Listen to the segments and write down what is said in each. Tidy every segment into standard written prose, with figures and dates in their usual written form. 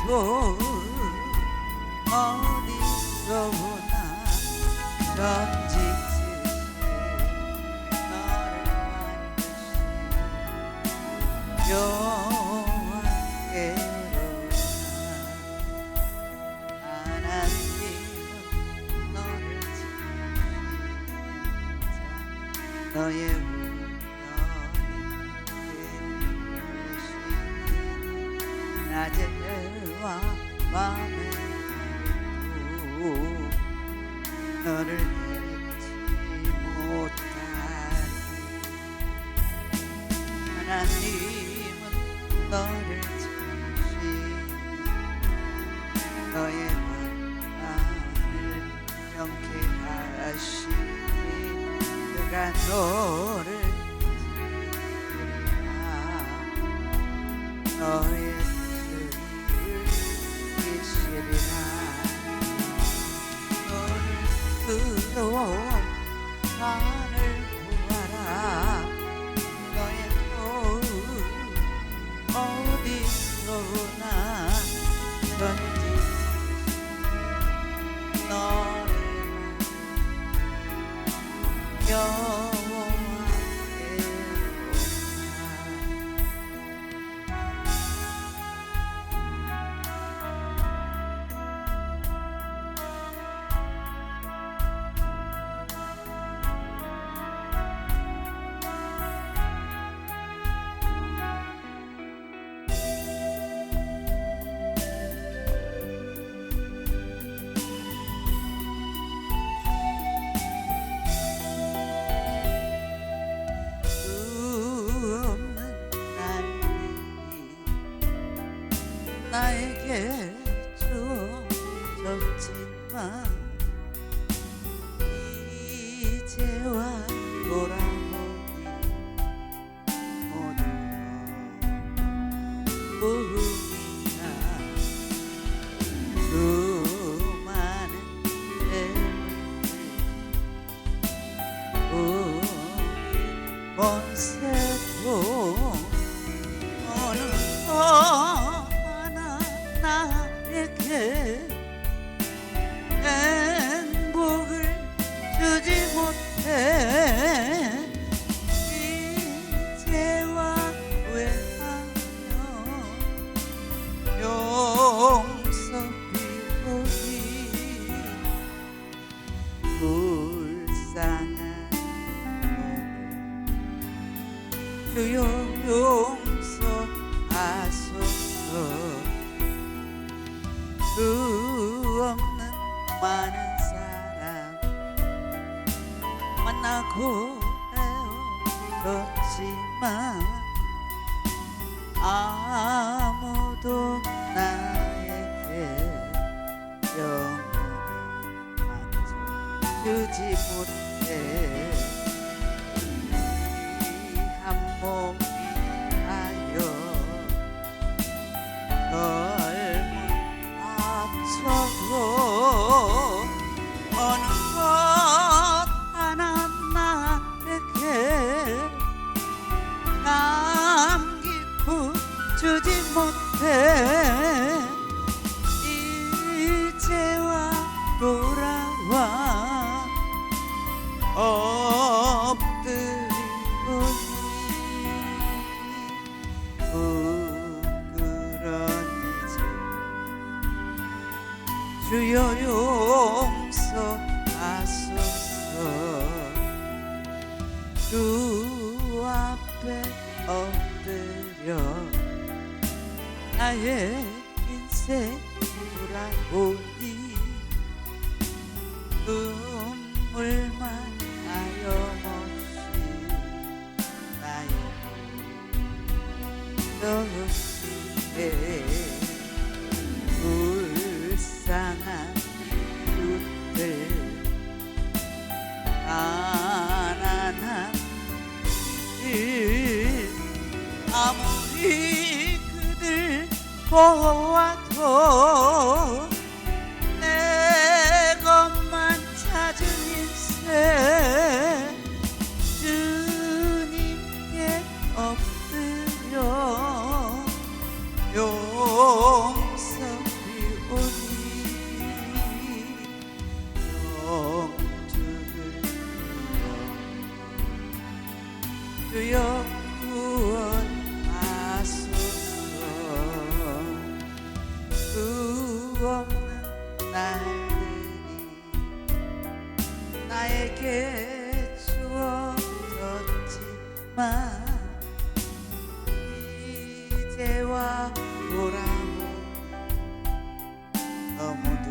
또 어디서나 전짓을 너를 만드신 여호와께로다. 하나님은 너를 지키자 너의 낮에와 밤에 너를 잊지 못하리. 하나님은 너를 지키시 너의 마음을 명케 하시니 그가 너를 지키리라. 너의 너를 하늘 구하라. 너의 어디서나 던지시 너를 나에게 주어졌지만 이제와 돌아보니 모두 꿈이야. 수많은 애들이 먼새도 어느 나에게 행복을 주지 못해 이제와 후회하며 용서비오니 불쌍한 몸을 주여 용서하소서. 수 없는 많은 사람 만나고 헤어졌지만 아무도 나에게 영원히 만져주지 못해. 이 한 몸이 하여 어느 것 하나 나에게 감기고 주지 못해 이제와 돌아와 엎드리고니 부끄러니지 주여 용서하소서. 주 앞에 엎드려 나의 인생 돌아보니 눈물만 하염없이 나의 너시에 불쌍한 이웃들 가난한 이들 아무리 그들 보아도 내 것만 찾은 인생 주님께 엎드려 용서 주여 구원하소서. 수 없는 날들이 나에게 주어졌지만 이제와 돌아온 너무도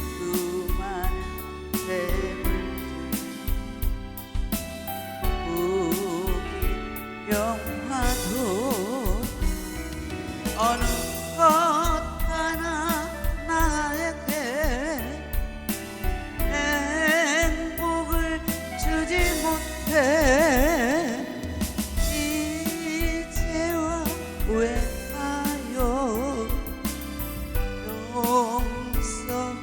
수많은 샘물들 우긴 영화도 어느 것 하나 나에게 행복을 주지 못해 이제와 후회하여 용서비우니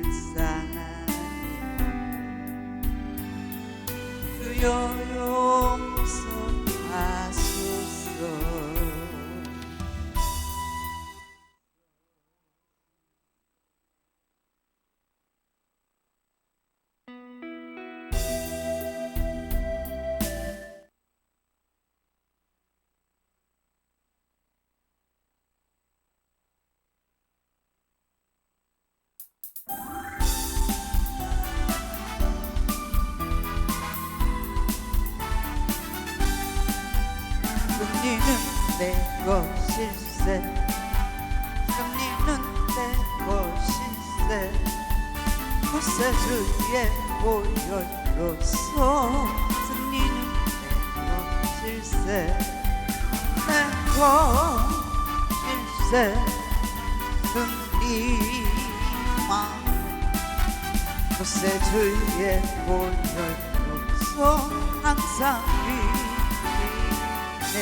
불쌍한 주여 용서하소서. 승리는 내 것일세. 승리는 내 것일세. 구세주의 보혈로서 승리는 내 것일세. 내 것일세. 승리만은 구세주의 보혈로서 항상 네.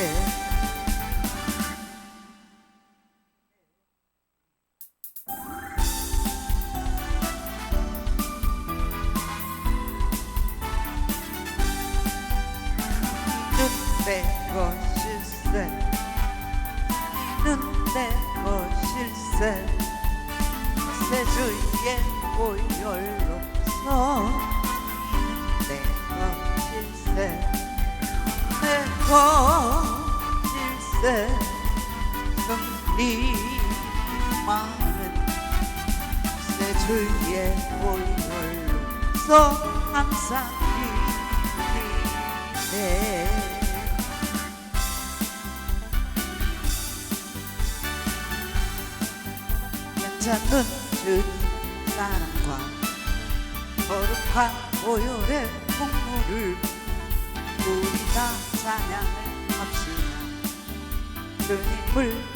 내 것일세. 는 내 것일세. 구세주의 보혈로서 내 것일세. 내 것일세. 승리만은 구세주의 보혈로서 항상 네. 괜찮은 주님 사랑과 거룩한 보혈의 국물을 우리 다 찬양을 합시다. 주님을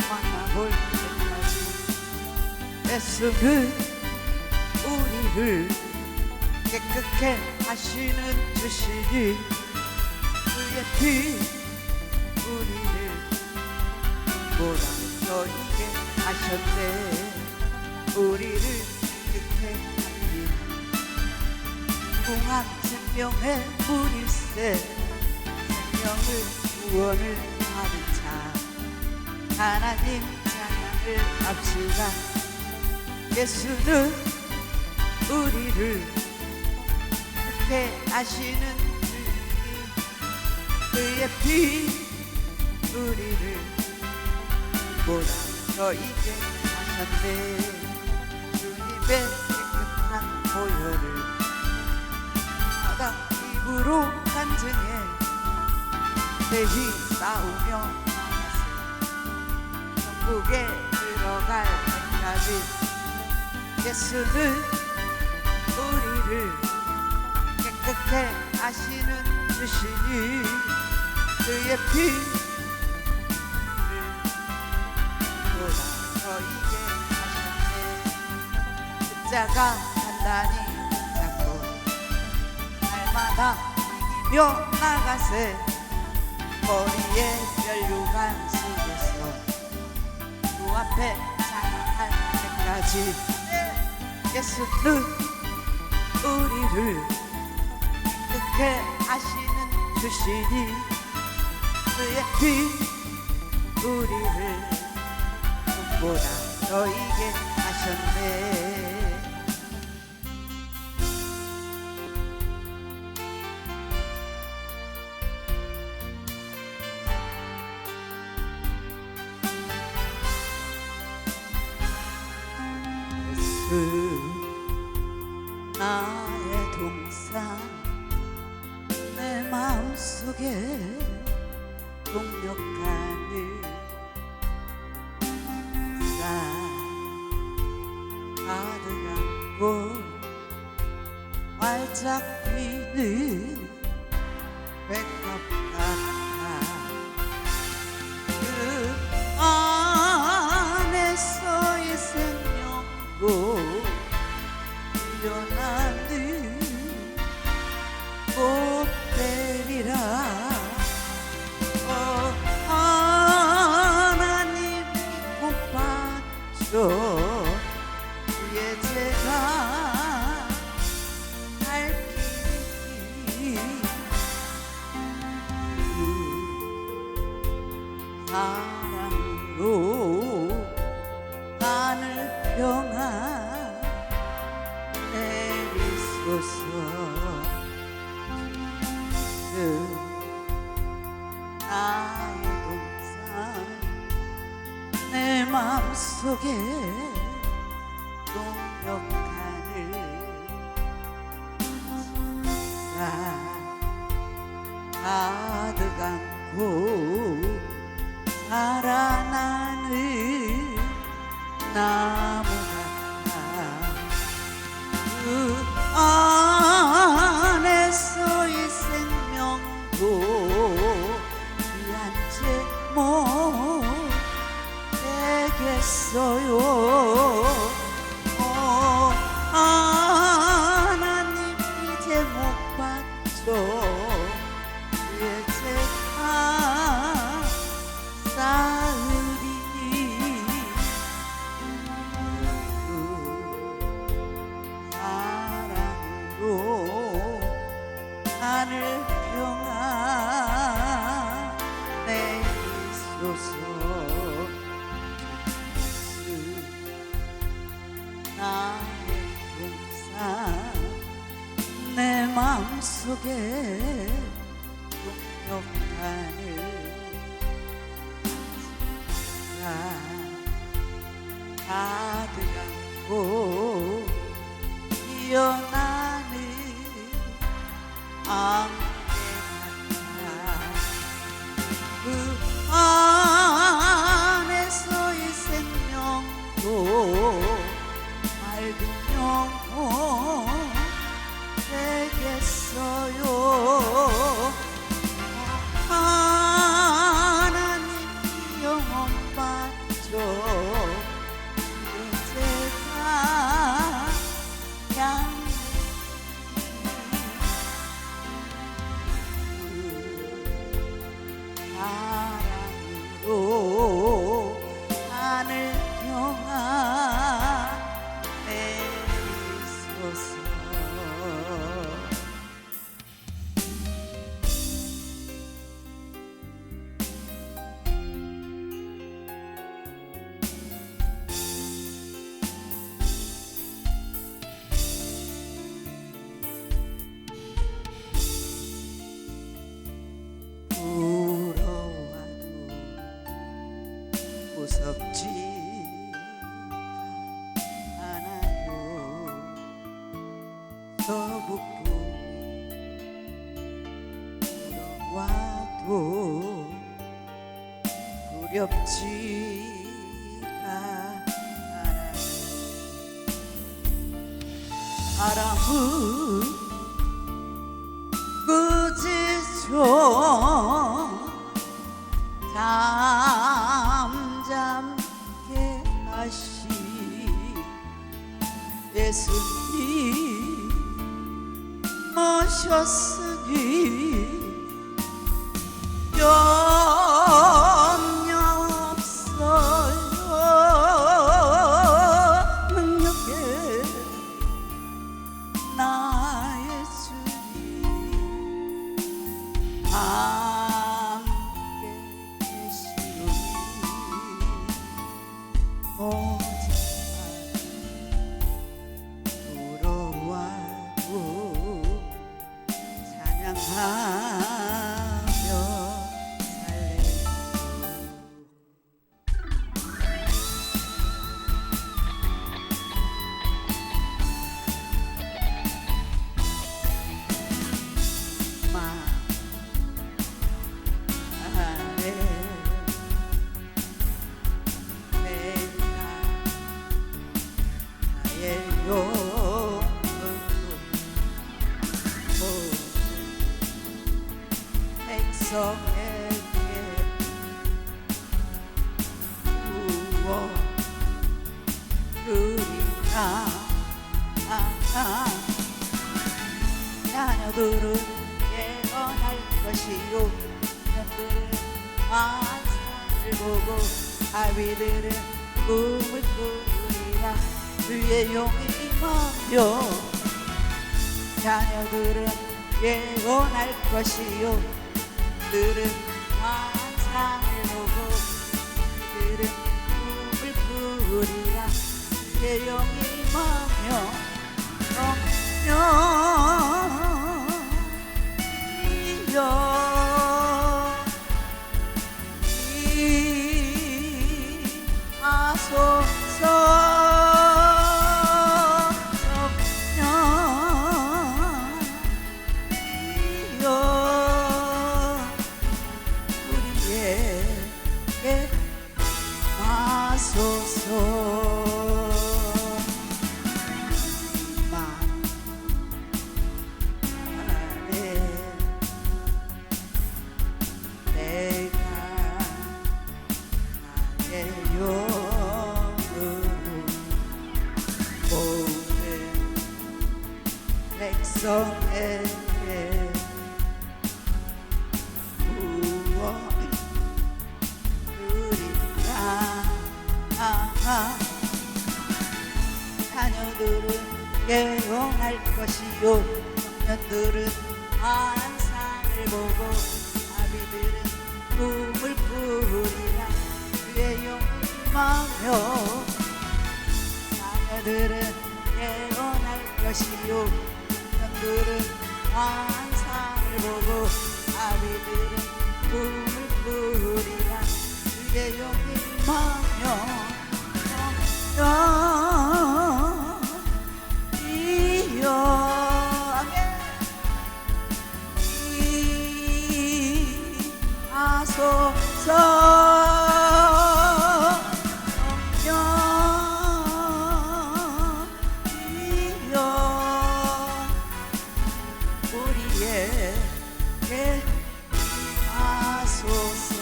만나볼 때까지 애쓰는 우리를 깨끗게 하시는 주시니 그의 피 우리를 보다 더 있게 하셨네. 우리를 깨끗게 하니 무궁한 생명의 물일세. 생명을 구원을 받은 자 하나님 찬양을 합시다. 예수는 우리를 깨끗게 하시는 주님 그의 피 우리를 보다 더 있게 하셨네. 주님의 깨끗한 보혈을 바다 입으로 간증해 대히 싸우며 나가세. 천국에 들어갈 때까지 예수는 우리를 깨끗게 하시는 주시니 그의 피 보다 더 있게 하셨네. 십자가 단단히 잡고 날마다 이기며 나가세. 머리에 면류관 쓰고서 주 앞에 찬양할 때까지 예수는 우리를 깨끗게 하시는 주시니 그의 피 우리를 눈보다 더 저에게 하셨네. 나의 동상 내 마음속에 동력하늘 가득 안고 활짝 피는 백합 같아. 그 안에서의 생명도 일어나는 꽃들이라. 하나님 꽃밭죠. 위에 제가 할 길이 사랑으로 하늘 평안 내리소서. 나의 동상 내 마음속에 동력하늘 가득 안고 살아나는 나무 같아. 그 안에서의 생명도 귀한 제목 되겠어요. 하나님 이제 못 봤죠. 위에 제가 쌓으리니 사랑으로 하늘 평안 내리소서. 나의 동상 내 마음속에 동력하늘 가득 안고 피어나는 안개 같아. 그 안에서의 생명도 맑은 영혼 되겠어요. 하나님 영혼 받죠. 제가 사랑으로 하늘 평안 내리소서. 부러워도 무섭지 않아요. 서북풍이 불어와도 두렵지가 않아요. 바람은 그지죠. 잠잠게 하시 예수님 모셨으니 염려 없어요. 능력에 나의 주님 함께 계시오니 오직 용으로 백성에게 구원주리라. 자녀들은 예언할 것이요 자녀들은 환상을 보고 아비들은 꿈을 꾸리라. 주의 용이 임하며 자녀들은 예언할 것이요 들은 환상을 보고 들은 꿈을 꾸리라. 주의 용이 임하며 백성에게 구원주리라. 자녀들은 예언할 것이요 청년들은 환상을 보고 아비들은 꿈을 꾸리라. 주의 용이 임하며 자녀들은 예언할 것이요 청년들은 환상을 보고 아비들은 꿈을 꾸리라. 주의 용이 임하며 우리에게 하소서.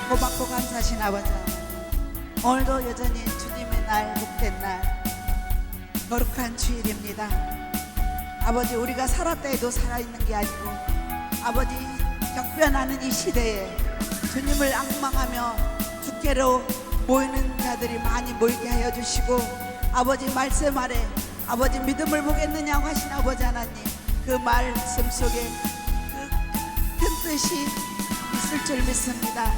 고맙고 감사하신 아버지, 오늘도 여전히 주님의 날, 복된 날, 거룩한 주일입니다. 아버지, 우리가 살았다 해도 살아있는 게 아니고 아버지, 격변하는 이 시대에 주님을 앙망하며 주께로 모이는 자들이 많이 모이게 하여 주시고, 아버지 말씀 아래 아버지 믿음을 보겠느냐고 하신 아버지 하나님, 그 말씀 속에 그 큰 뜻이 있을 줄 믿습니다.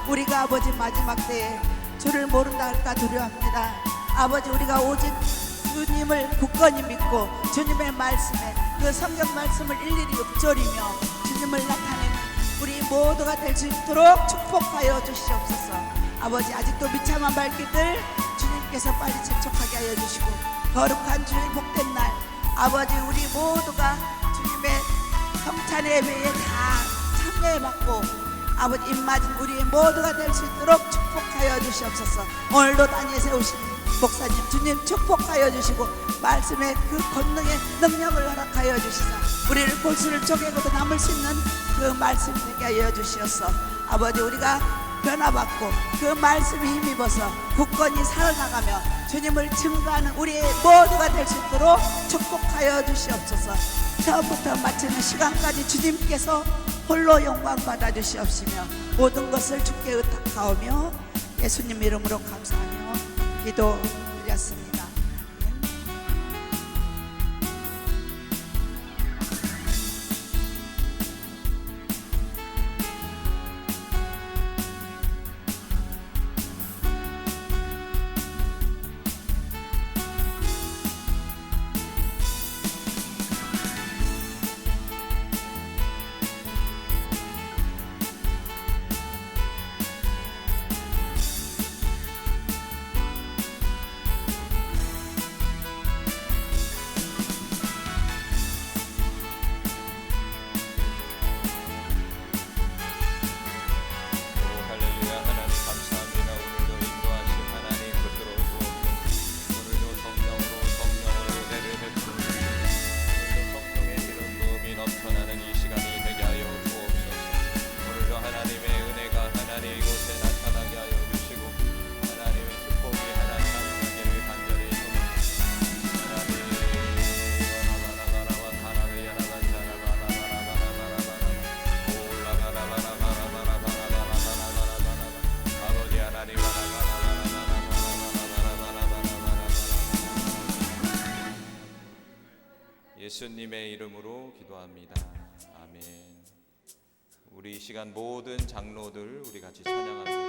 우리가 아버지 마지막 때에 주를 모른다 할까 두려워합니다. 아버지, 우리가 오직 주님을 굳건히 믿고 주님의 말씀에 그 성경 말씀을 일일이 읊조리며 주님을 나타내는 우리 모두가 될 수 있도록 축복하여 주시옵소서. 아버지, 아직도 비참한 발길들 주님께서 빨리 재촉하게 하여 주시고, 거룩한 주의 복된 날 아버지, 우리 모두가 주님의 성찬 예배에 다 참여해받고 아버지 입맞은 우리 모두가 될 수 있도록 축복하여 주시옵소서. 오늘도 단위에 세우신 목사님 주님 축복하여 주시고 말씀의 그 권능의 능력을 허락하여 주시사 우리를 골수를 쪼개고도 남을 수 있는 그 말씀 되게 하여 주시옵소서. 아버지, 우리가 변화받고 그 말씀에 힘입어서 굳건히 살아나가며 주님을 증거하는 우리 모두가 될 수 있도록 축복하여 주시옵소서. 처음부터 마치는 시간까지 주님께서 홀로 영광 받아 주시옵시며 모든 것을 주께 의탁하오며 예수님 이름으로 감사하며 기도드렸습니다. 예수님의 이름으로 기도합니다. 아멘. 우리 이 시간 모든 장로들 우리 같이 찬양합니다.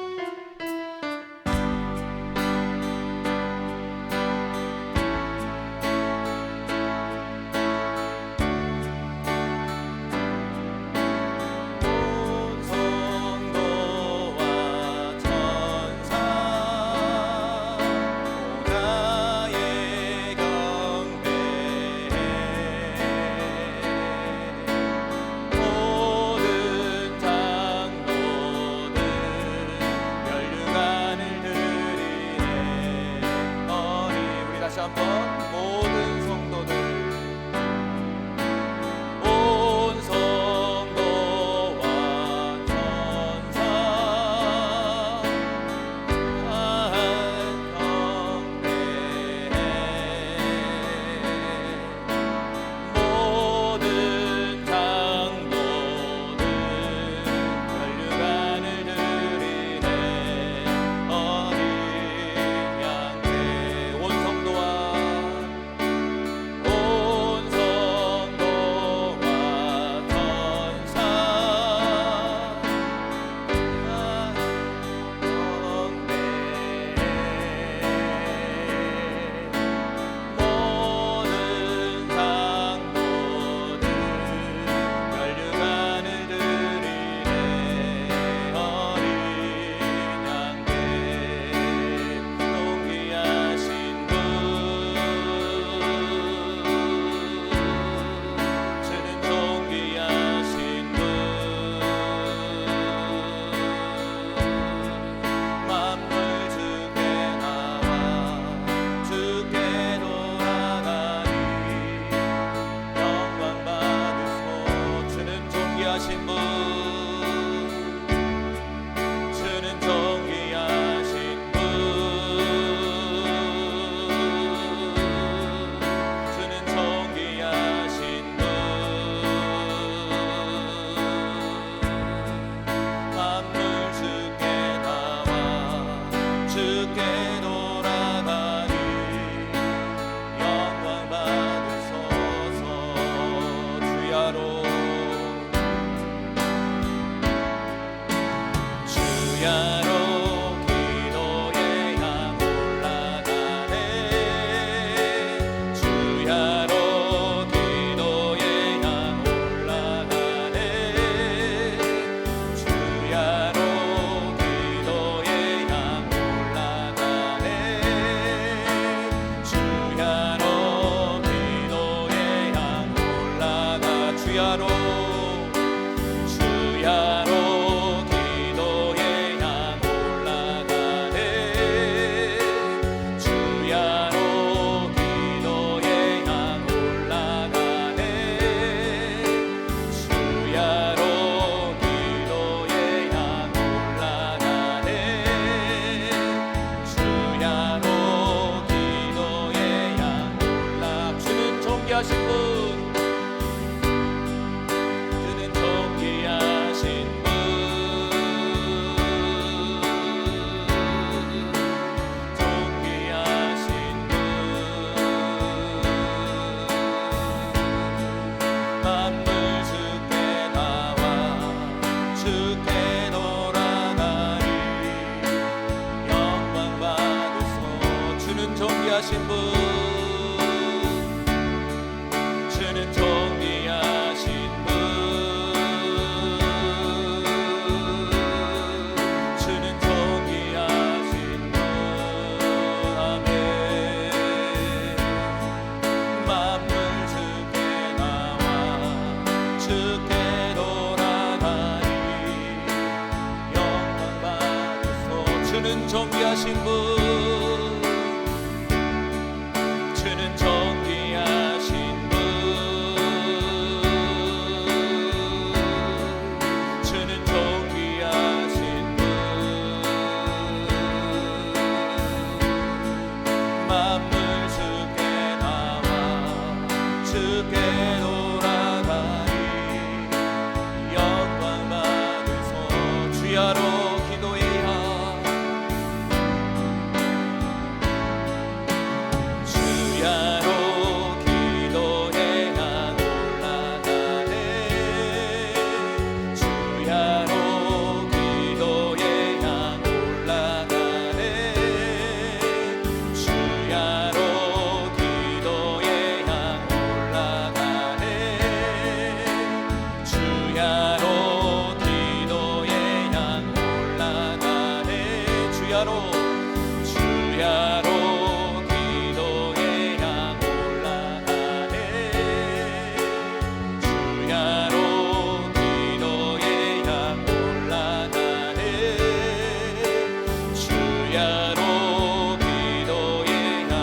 존귀하신 분, 주는 존귀하신 분, 주는 존귀하신 분. 아멘. 만물 주께 나와 주께 돌아가니 영광 받으소. 주는 존귀하신 분, 주는 존귀하신 분, 주는 존귀하신 분. 만물 주께 나와 주께 돌아가니 영광 받으소. 주야로 기도해야 주야로 기도의 향 올라가네 주야로 기도의 향 올라가네 주야로 기도의 향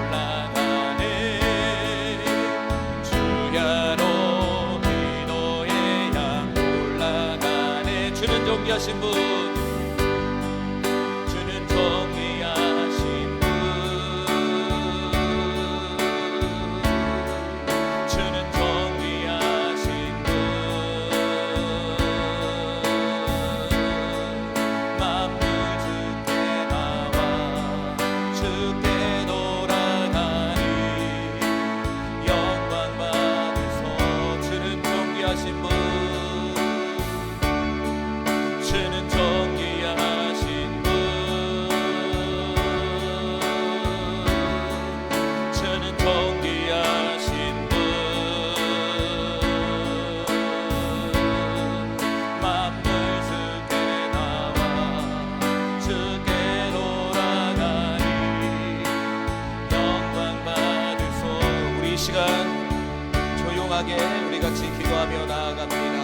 올라가네 주야로 기도의 향 올라가네 주는 존귀하신 분 주는 존귀하신 분 주는 존귀하신 분 만물 주께 나와 주께 돌아가니 영광 받으소 주는 존귀하신 분 주는 존귀하신 분 주는 존귀하신 분 만물 주께 나와 주께 돌아가니 영광 받으소 우리 이 시간 조용하게 우리 같이 기도하며 나아갑니다.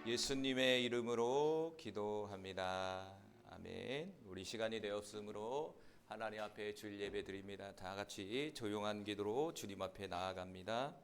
예수님의 이름으로 기도합니다. 아멘. 우리 시간이 되었으므로 하나님 앞에 주일 예배 드립니다. 다 같이 조용한 기도로 주님 앞에 나아갑니다.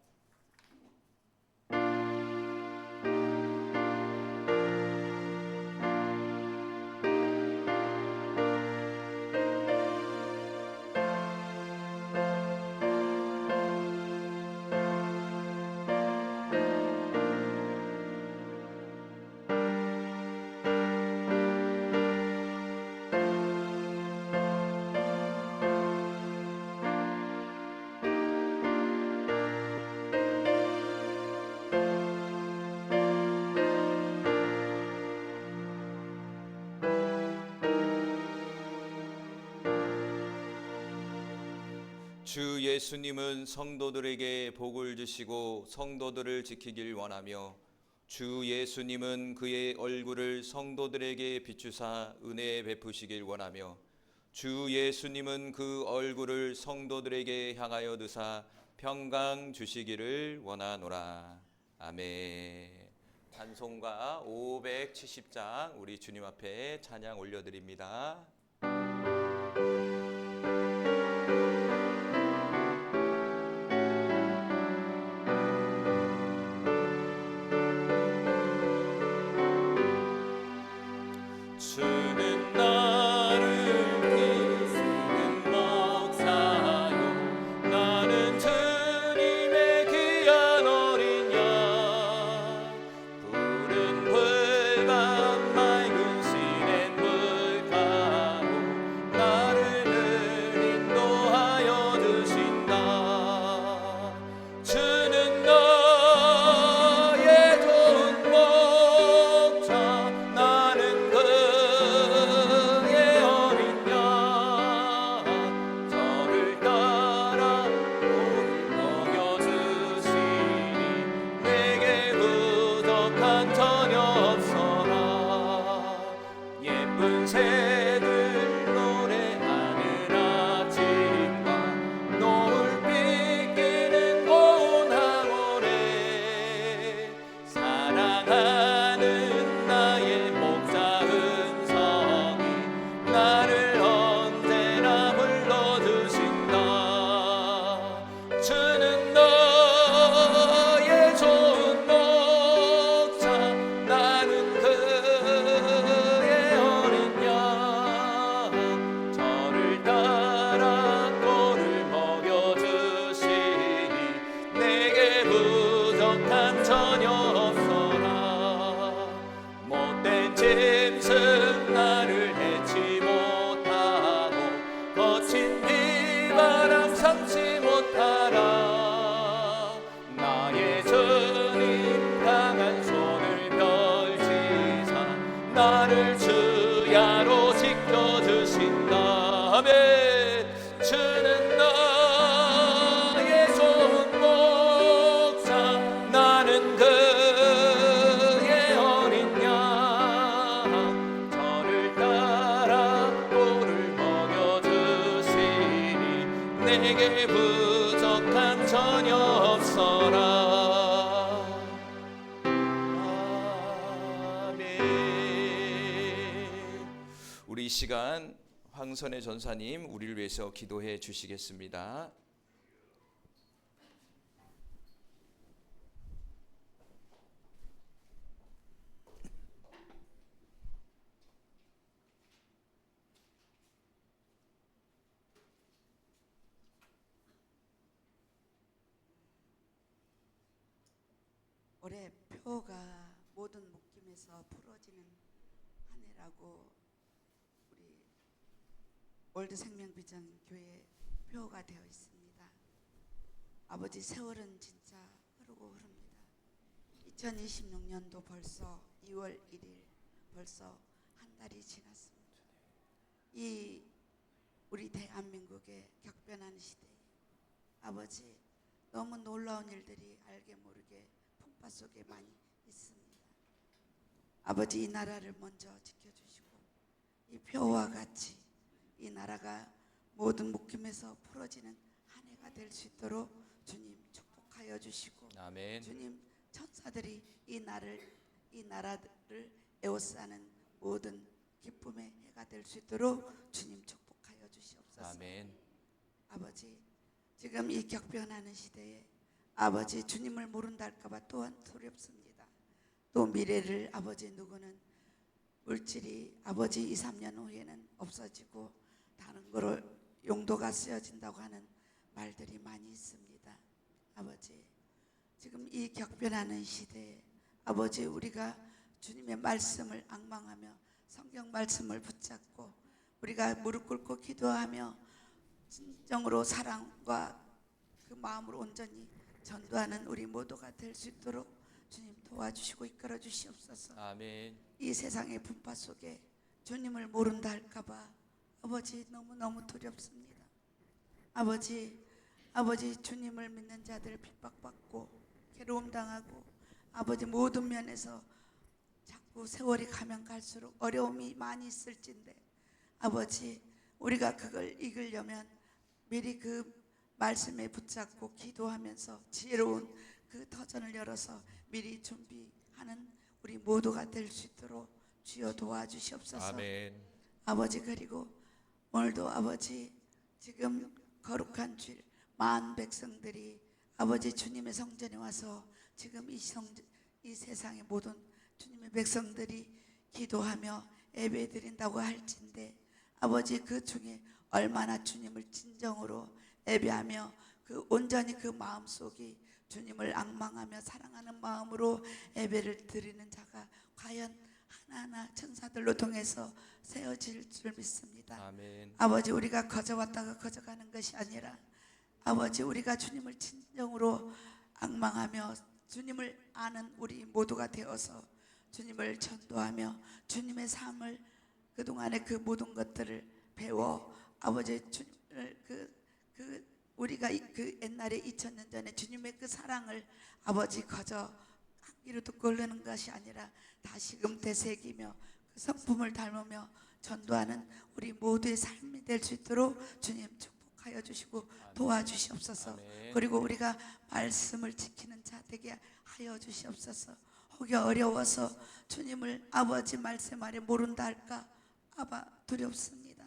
주 예수님은 성도들에게 복을 주시고 성도들을 지키길 원하며 주 예수님은 그의 얼굴을 성도들에게 비추사 은혜 베푸시길 원하며 주 예수님은 그 얼굴을 성도들에게 향하여 드사 평강 주시기를 원하노라. 아멘. 찬송가 570장 우리 주님 앞에 찬양 올려드립니다. 주는 나를 기쁘는 목사요 나는 주님의 귀한 어린 양 푸른 풀밭 맑은 시냇 물가에 나를 주야로 지켜주신다면 주는 나의 좋은 목자 나는 그의 어린 양 저를 따라 꿀을 먹여주시니 내게 부족한 전혀 없어라. 우리 이 시간 황선혜 전사님 우리를 위해서 기도해 주시겠습니다. 올해 표가 모든 묶임에서 풀어지는 한 해라고 우리 월드 생명비전 교회 표가 되어 있습니다. 아버지, 세월은 진짜 흐르고 흐릅니다. 2026년도 벌써 2월 1일 벌써 한 달이 지났습니다. 이 우리 대한민국의 격변하는 시대에 아버지, 너무 놀라운 일들이 알게 모르게 풍파 속에 많이 있습니다. 아버지, 이 나라를 먼저 지켜주시고 이 표와 같이 이 나라가 모든 묶임에서 풀어지는 한 해가 될 수 있도록 주님 축복하여 주시고, 아멘. 주님, 천사들이 이 나라를 에워싸는 모든 기쁨의 해가 될 수 있도록 주님 축복하여 주시옵소서. 아멘. 아버지, 지금 이 격변하는 시대에 아버지, 주님을 모른다 할까봐 또한 두렵습니다. 또 미래를 아버지, 누구는 물질이 아버지 2, 3년 후에는 없어지고 다른 거로 용도가 쓰여진다고 하는 말들이 많이 있습니다. 아버지, 지금 이 격변하는 시대에 아버지, 우리가 주님의 말씀을 앙망하며 성경 말씀을 붙잡고 우리가 무릎 꿇고 기도하며 진정으로 사랑과 그 마음으로 온전히 전도하는 우리 모두가 될 수 있도록 주님 도와주시고 이끌어 주시옵소서. 아멘. 이 세상의 분파 속에 주님을 모른다 할까봐 아버지, 너무너무 두렵습니다. 아버지, 주님을 믿는 자들 핍박받고 괴로움 당하고 아버지, 모든 면에서 자꾸 세월이 가면 갈수록 어려움이 많이 있을진데 아버지, 우리가 그걸 이기려면 미리 그 말씀에 붙잡고 기도하면서 지혜로운 그 터전을 열어서 미리 준비하는 우리 모두가 될 수 있도록 주여 도와주시옵소서. 아멘. 아버지, 그리고 오늘도 아버지, 지금 거룩한 주일 만 백성들이 아버지 주님의 성전에 와서 지금 이 세상의 모든 주님의 백성들이 기도하며 예배드린다고 할진데 아버지, 그 중에 얼마나 주님을 진정으로 예배하며 그 온전히 그 마음속이 주님을 앙망하며 사랑하는 마음으로 예배를 드리는 자가 과연 하나하나 천사들로 통해서 세워질 줄 믿습니다. 아멘. 아버지, 우리가 거저왔다가 거저가는 것이 아니라 아버지, 우리가 주님을 진정으로 앙망하며 주님을 아는 우리 모두가 되어서 주님을 전도하며 주님의 삶을 그동안의 그 모든 것들을 배워 아버지, 주님을 우리가 그 옛날에 2000년 전에 주님의 그 사랑을 아버지 거저 한기로 듣고 흐르는 것이 아니라 다시금 되새기며 그 성품을 닮으며 전도하는 우리 모두의 삶이 될 수 있도록 주님 축복하여 주시고 도와주시옵소서. 아멘. 그리고 우리가 말씀을 지키는 자 되게 하여 주시옵소서. 혹여 어려워서 주님을 아버지 말씀 아래 모른다 할까 아바 두렵습니다.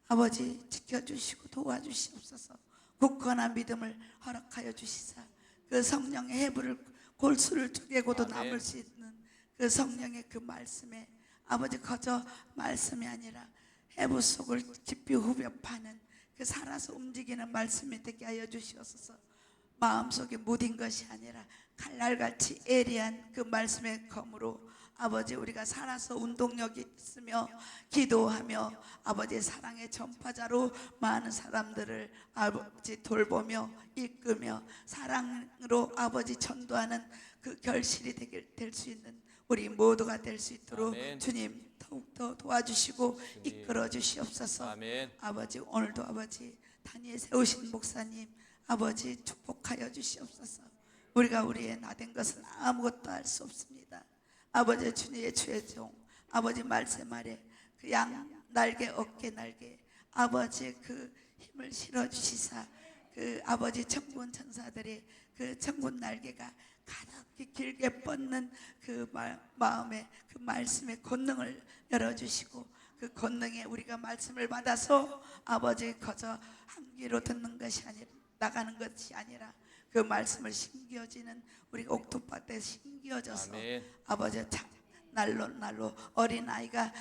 아버지, 지켜주시고 도와주시옵소서. 굳건한 믿음을 허락하여 주시사 그 성령의 해부를 골수를 쪼개고도 아멘. 남을 수 있는 그 성령의 그 말씀에 아버지, 거저 말씀이 아니라 해부 속을 깊이 후벼 파는 그 살아서 움직이는 말씀이 되게 하여 주시옵소서. 마음속에 묻은 것이 아니라 칼날같이 예리한 그 말씀의 검으로 아버지, 우리가 살아서 운동력이 있으며 기도하며 아버지의 사랑의 전파자로 많은 사람들을 아버지 돌보며 이끌며 사랑으로 아버지 전도하는 그 결실이 될 수 있는 우리 모두가 될 수 있도록 아멘. 주님 더욱더 도와주시고 주님. 이끌어 주시옵소서. 아멘. 아버지 오늘도 아버지 단위에 세우신 목사님 아버지 축복하여 주시옵소서. 우리가 우리의 나된 것은 아무것도 할 수 없습니다. 아버지 주님의 최종 아버지 말씀 아래 그 양 날개 어깨 날개 아버지 그 힘을 실어 주시사 그 아버지 천군 천사들의 그 천군 날개가 가득히 길게 뻗는 그 마음에 그 말씀의 권능을 열어주시고 그 권능에 우리가 말씀을 받아서 아버지 거저 한 귀로 듣는 것이 아니라 나가는 것이 아니라 그 말씀을 심겨지는 우리가 옥토밭에 심겨져서 아멘. 아버지 날로 어린아이가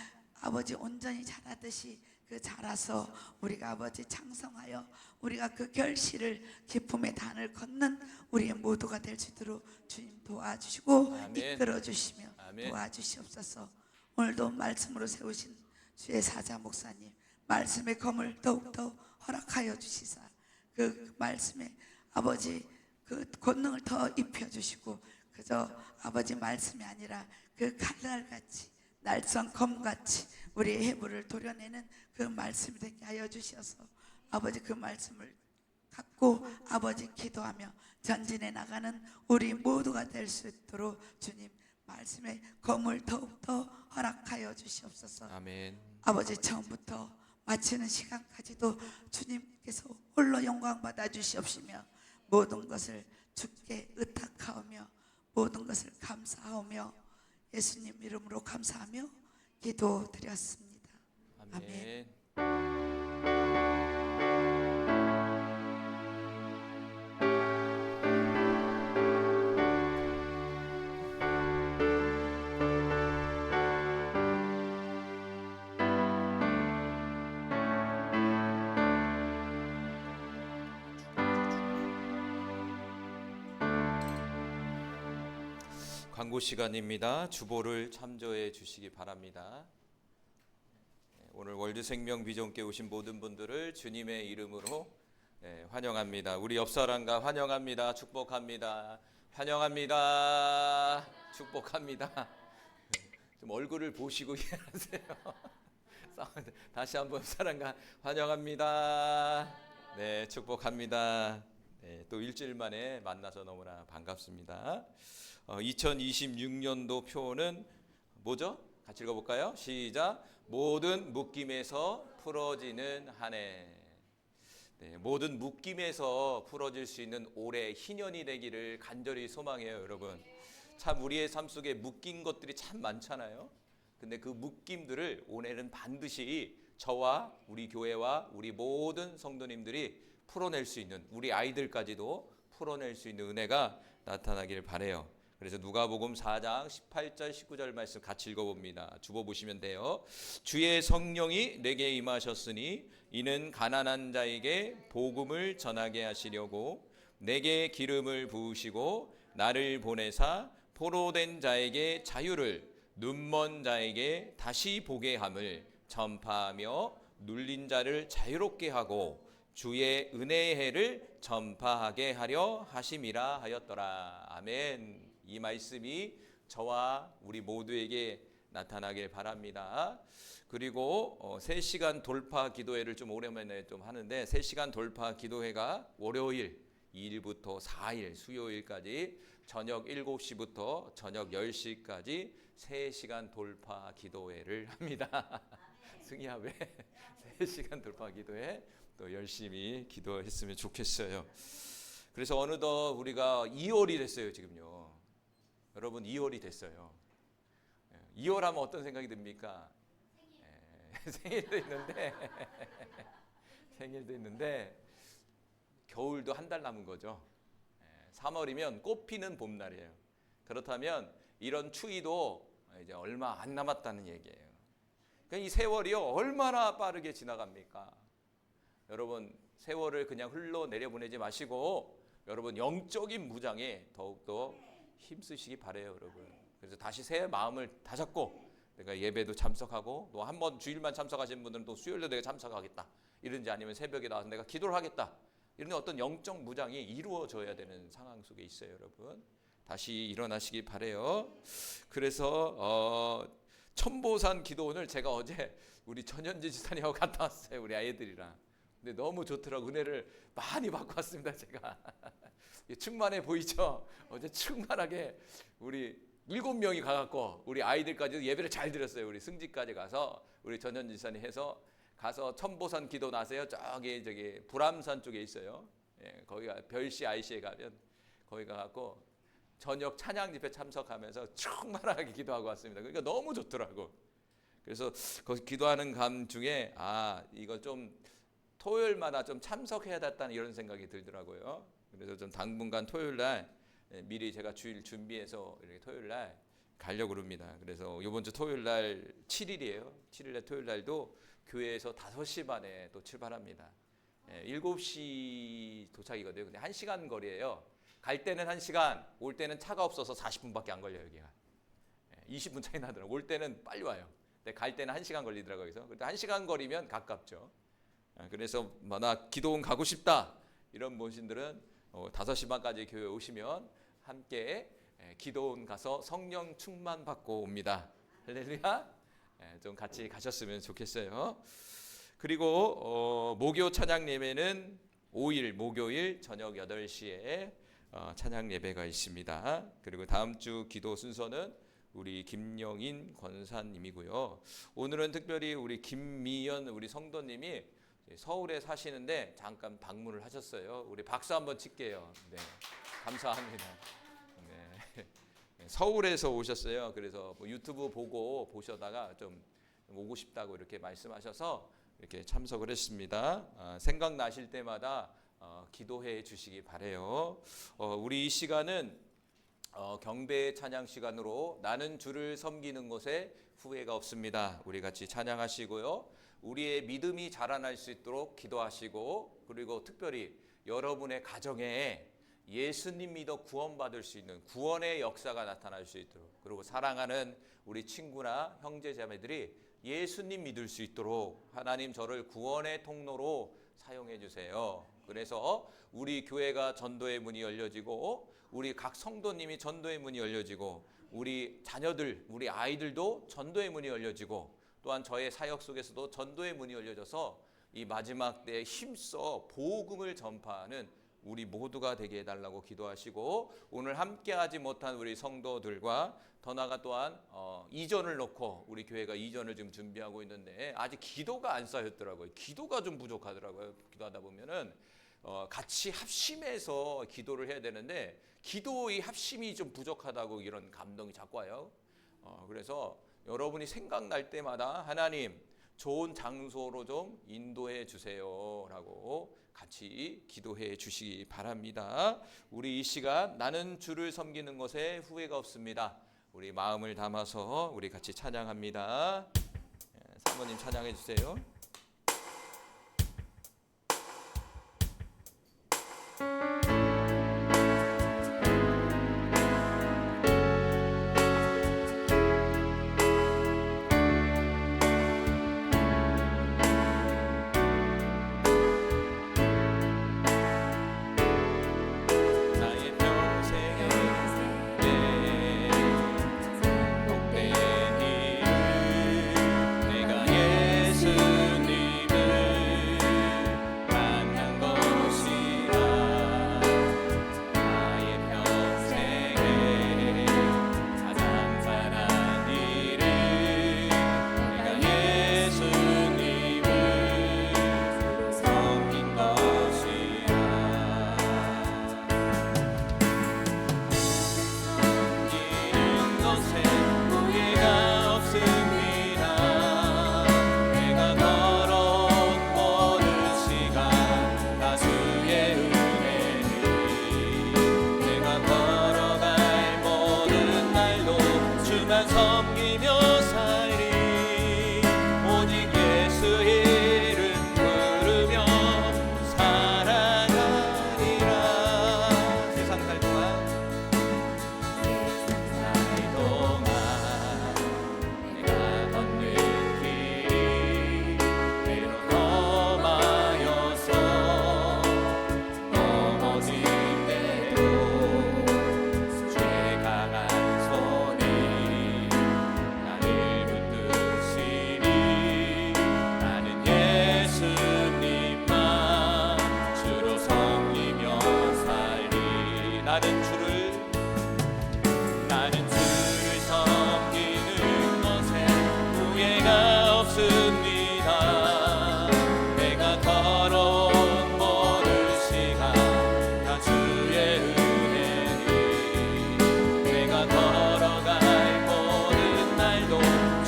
아버지 온전히 자라듯이 그 자라서 우리가 아버지 창성하여 우리가 그 결실을 기쁨의 단을 걷는 우리의 모두가 될 수 있도록 주님 도와주시고 아멘. 이끌어 주시며 아멘. 도와주시옵소서. 오늘도 말씀으로 세우신 주의 사자 목사님 말씀의 검을 더욱더 허락하여 주시사 그 말씀에 아버지 그 권능을 더 입혀주시고 그저 아버지 말씀이 아니라 그 칼날같이 날선 검같이 우리의 해부를 도려내는 그 말씀이 되게 하여 주셔서 아버지 그 말씀을 갖고 아버지 기도하며 전진해 나가는 우리 모두가 될 수 있도록 주님 말씀의 검을 더욱더 허락하여 주시옵소서. 아멘. 아버지 처음부터 마치는 시간까지도 주님께서 홀로 영광 받아 주시옵시며 모든 것을 주께 의탁하오며 모든 것을 감사하오며 예수님 이름으로 감사하며 기도드렸습니다. 아멘. 아멘. 광고 시간입니다. 주보를 참조해 주시기 바랍니다. 오늘 월드생명 비전교회 오신 모든 분들을 주님의 이름으로 환영합니다. 우리 옆 사람과 환영합니다. 축복합니다. 환영합니다. 축복합니다. 좀 얼굴을 보시고 얘기하세요. 다시 한번 사람과 환영합니다. 네, 축복합니다. 네, 또 일주일 만에 만나서 너무나 반갑습니다. 2026년도 표는 뭐죠? 같이 읽어볼까요? 시작. 모든 묶임에서 풀어지는 한 해. 네, 모든 묶임에서 풀어질 수 있는 올해 희년이 되기를 간절히 소망해요, 여러분. 참 우리의 삶 속에 묶인 것들이 참 많잖아요. 근데 그 묶임들을 올해는 반드시 저와 우리 교회와 우리 모든 성도님들이 풀어낼 수 있는, 우리 아이들까지도 풀어낼 수 있는 은혜가 나타나길 바라요. 그래서 누가복음 4장 18절 19절 말씀 같이 읽어봅니다. 주보 보시면 돼요. 주의 성령이 내게 임하셨으니 이는 가난한 자에게 복음을 전하게 하시려고 내게 기름을 부으시고 나를 보내사 포로된 자에게 자유를 눈먼 자에게 다시 보게 함을 전파하며 눌린 자를 자유롭게 하고 주의 은혜의 해를 전파하게 하려 하심이라 하였더라. 아멘. 이 말씀이 저와 우리 모두에게 나타나길 바랍니다. 그리고 3시간 돌파 기도회를 좀 오랜만에 좀 하는데 3시간 돌파 기도회가 월요일 2일부터 4일 수요일까지 저녁 7시부터 저녁 10시까지 3시간 돌파 기도회를 합니다. 승희야 왜 3시간 돌파 기도회 또 열심히 기도했으면 좋겠어요. 그래서 어느덧 우리가 2월이 됐어요. 지금요. 여러분 2월이 됐어요. 2월 하면 어떤 생각이 듭니까? 생일도 있는데 생일도 있는데 겨울도 한 달 남은 거죠. 3월이면 꽃 피는 봄날이에요. 그렇다면 이런 추위도 이제 얼마 안 남았다는 얘기예요. 그러니까 이 세월이요 얼마나 빠르게 지나갑니까? 여러분 세월을 그냥 흘러 내려보내지 마시고 여러분 영적인 무장에 더욱더 힘쓰시기 바래요, 여러분. 그래서 다시 새 마음을 다잡고 내가 예배도 참석하고 또 한 번 주일만 참석하시는 분들은 또 수요일도 내가 참석하겠다. 이런지 아니면 새벽에 나와서 내가 기도를 하겠다. 이런 어떤 영적 무장이 이루어져야 되는 상황 속에 있어요, 여러분. 다시 일어나시기 바래요. 그래서 천보산 기도 오늘 제가 어제 우리 전현지 지사님하고 갔다 왔어요. 우리 아이들이랑. 근데 너무 좋더라고. 은혜를 많이 받고 왔습니다. 제가. 충만해 보이죠? 어제 충만하게 우리 7명이 가갖고 우리 아이들까지도 예배를 잘 드렸어요. 우리 승지까지 가서 우리 전현지 지사님 해서 가서 천보산 기도 나세요. 저기 불암산 쪽에 있어요. 예, 거기가 별시 IC에 가면 거기 가갖고 저녁 찬양 집회 참석하면서 충만하게 기도하고 왔습니다. 그러니까 너무 좋더라고. 그래서 거기 기도하는 감 중에 이거 좀 토요일마다 좀 참석해야 됐다는 이런 생각이 들더라고요. 그래서 좀 당분간 토요일 날 미리 제가 주일 준비해서 이렇게 토요일 날 가려고 그럽니다. 그래서 이번 주 토요일 날 7일이에요. 7일 날 토요일 날도 교회에서 5시 반에 또 출발합니다. 7시 도착이거든요. 근데 1시간 거리예요. 갈 때는 1시간, 올 때는 차가 없어서 40분밖에 안 걸려요. 여기가 20분 차이 나더라고요. 올 때는 빨리 와요. 근데 갈 때는 1시간 걸리더라고요. 그래서 1시간 거리면 가깝죠. 그래서 나 기도원 가고 싶다 이런 분들은 5시 반까지 교회 오시면 함께 기도원 가서 성령 충만 받고 옵니다. 할렐루야. 좀 같이 가셨으면 좋겠어요. 그리고 목요 찬양 예배는 5일 목요일 저녁 8시에 찬양 예배가 있습니다. 그리고 다음 주 기도 순서는 우리 김영인 권사님이고요. 오늘은 특별히 우리 김미연 우리 성도님이 서울에 사시는데 잠깐 방문을 하셨어요. 우리 박수 한번 칠게요. 네, 감사합니다. 네, 서울에서 오셨어요. 그래서 뭐 유튜브 보고 보셔다가 좀 오고 싶다고 이렇게 말씀하셔서 이렇게 참석을 했습니다. 생각나실 때마다 기도해 주시기 바래요. 우리 이 시간은 경배 찬양 시간으로 나는 주를 섬기는 것에 후회가 없습니다. 우리 같이 찬양하시고요. 우리의 믿음이 자라날 수 있도록 기도하시고 그리고 특별히 여러분의 가정에 예수님 믿어 구원받을 수 있는 구원의 역사가 나타날 수 있도록 그리고 사랑하는 우리 친구나 형제자매들이 예수님 믿을 수 있도록 하나님 저를 구원의 통로로 사용해 주세요. 그래서 우리 교회가 전도의 문이 열려지고 우리 각 성도님이 전도의 문이 열려지고 우리 자녀들, 우리 아이들도 전도의 문이 열려지고 또한 저의 사역 속에서도 전도의 문이 열려져서 이 마지막 때에 힘써 복음을 전파하는 우리 모두가 되게 해달라고 기도하시고 오늘 함께하지 못한 우리 성도들과 더 나아가 또한 이전을 놓고 우리 교회가 이전을 지금 준비하고 있는데 아직 기도가 안 쌓였더라고요. 기도가 좀 부족하더라고요. 기도하다 보면은 같이 합심해서 기도를 해야 되는데 기도의 합심이 좀 부족하다고 이런 감동이 자꾸 와요. 그래서 여러분이 생각날 때마다 하나님 좋은 장소로 좀 인도해 주세요라고 같이 기도해 주시기 바랍니다. 우리 이 시간 나는 주를 섬기는 것에 후회가 없습니다. 우리 마음을 담아서 우리 같이 찬양합니다. 사모님 찬양해 주세요. 예수님을 만난 것이라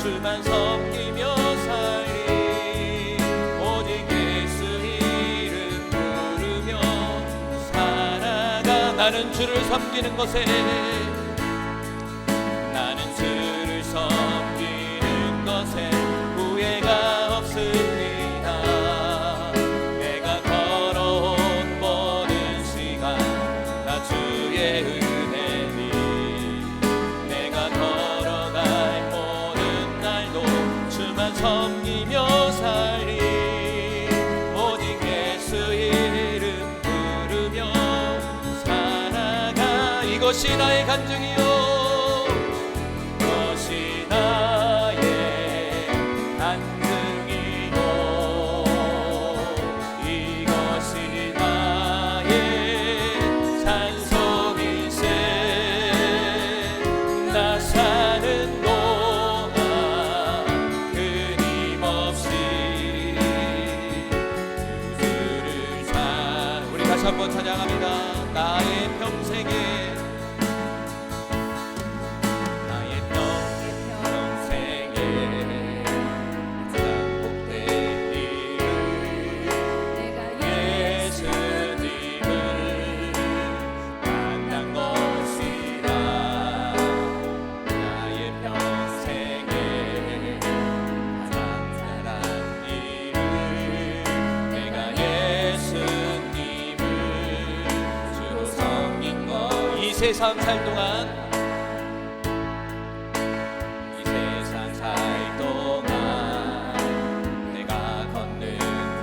주만 섬기며 살리 오직 예수 이름 부르며 살아가 나는 주를 섬기는 것에 나는 주를 섬기는 것에 후회가 없습니다. 내가 걸어온 모든 시간 다 주의 은혜니 내가 걸어갈 모든 날도 주만 섬기며 살리 오직 예수 이름 부르며 살아가 이것이 나의 간증이요 이것이 나의 간증이요 이것이 나의 찬송이세 나 사는 동안 끊임없이 주를 우리 다시 한번 찬양합니다. 나의 평생에 세상 살 동안 이 세상 살 동안 내가 걷는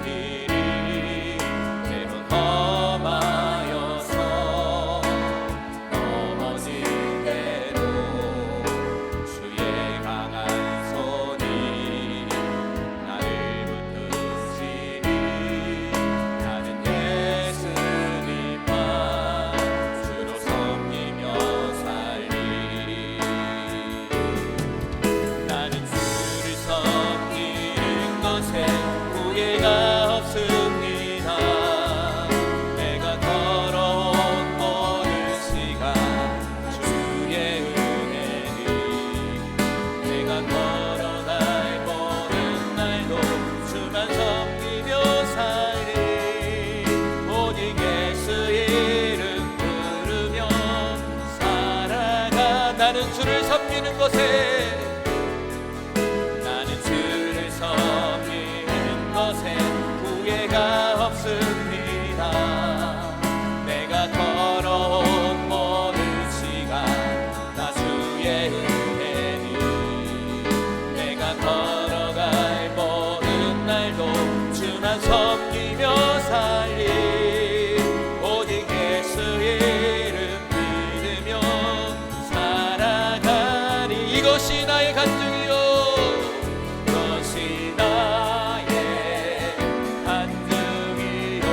길이 때론 험하여서 넘어질 대로 주의 강한 손이 나를 붙드시니 나는 예수님만 주로 섬기며 살리 나는 주를 섬기는 것에 후회가 없습니다. 내가 걸어온 모든 시간 주의 은혜니 내가 걸어갈 모든 날도 주만 섬기며 살리 오직 예수 이름 부르며 살아가 나는 주를 섬기는 것에 나는 주를 섬기는 것에 후회가 없습니다. 내가 걸어온 모든 시간 나 주의 은혜니 내가 걸어갈 모든 날도 주만 섬기며 살리 오직 예수 이름 믿으며 살아가리 이것이 나의 간증이요 이것이 나의 간증이요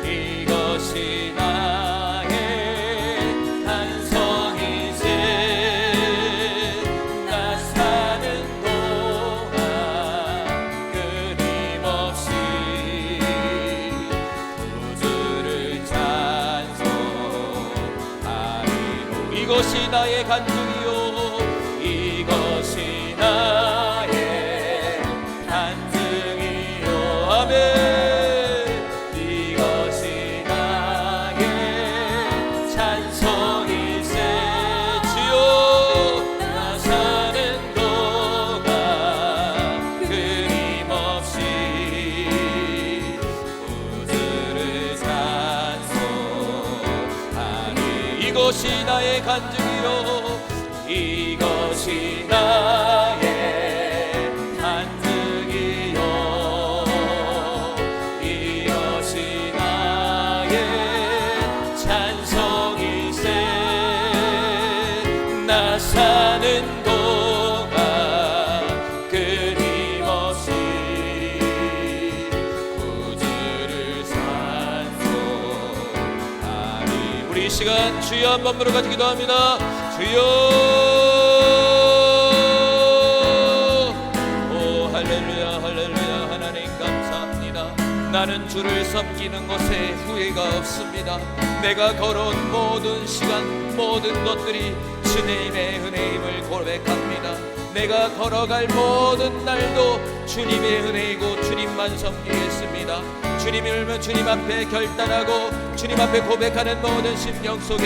이것이 나의 찬송이세 나 사는 동안 끊임없이 주를 찬송하리로 이것이 나의 간증이요 이것이 나의 간증이요 아멘 이것이 나의 찬송이세 주여 나 사는 동안 끊임없이 주를 찬송하리 이것이 나의 간증이요 이것이 나의 간증이요 이것이 나의 찬송이세 나 사는 동안 끊임없이 구주를 찬송하리 우리 이 시간 주여 한 번 부르고 같이 기도합니다. 주여 오 할렐루야 할렐루야 하나님 감사합니다. 나는 주를 섬기는 것에 후회가 없습니다. 내가 걸어온 모든 시간 모든 것들이 주 예수님의 은혜임을 고백합니다. 내가 걸어갈 모든 날도 주님의 은혜이고 주님만 섬기겠습니다. 주님이 울면 주님 앞에 결단하고 주님 앞에 고백하는 모든 심령 속에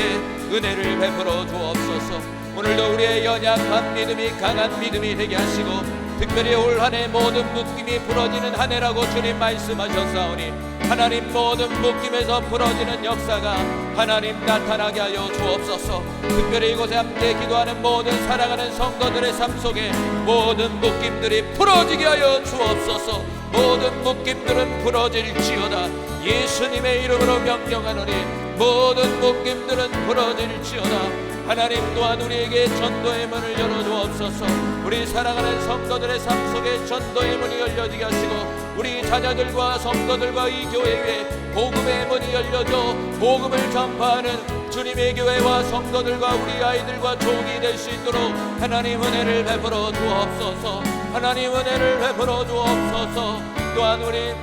은혜를 베풀어 주옵소서. 오늘도 우리의 연약한 믿음이 강한 믿음이 되게 하시고 특별히 올 한 해 모든 묶임이 풀어지는 한 해라고 주님 말씀하셨사오니 하나님 모든 묶임에서 풀어지는 역사가 하나님 나타나게 하여 주옵소서. 특별히 이곳에 함께 기도하는 모든 사랑하는 성도들의 삶 속에 모든 묶임들이 풀어지게 하여 주옵소서. 모든 묶임들은 풀어질지어다. 예수님의 이름으로 명령하노니 모든 묶임들은 풀어질지어다. 하나님 또한 우리에게 전도의 문을 열어주옵소서. 우리 사랑하는 성도들의 삶 속에 전도의 문이 열려지게 하시고 우리 자녀들과 성도들과 이 교회 위에 복음의 문이 열려져 복음을 전파하는 주님의 교회와 성도들과 우리 아이들과 종이 될 수 있도록 하나님 은혜를 베풀어 주옵소서. 하나님 은혜를 베풀어 주옵소서. 또한 우리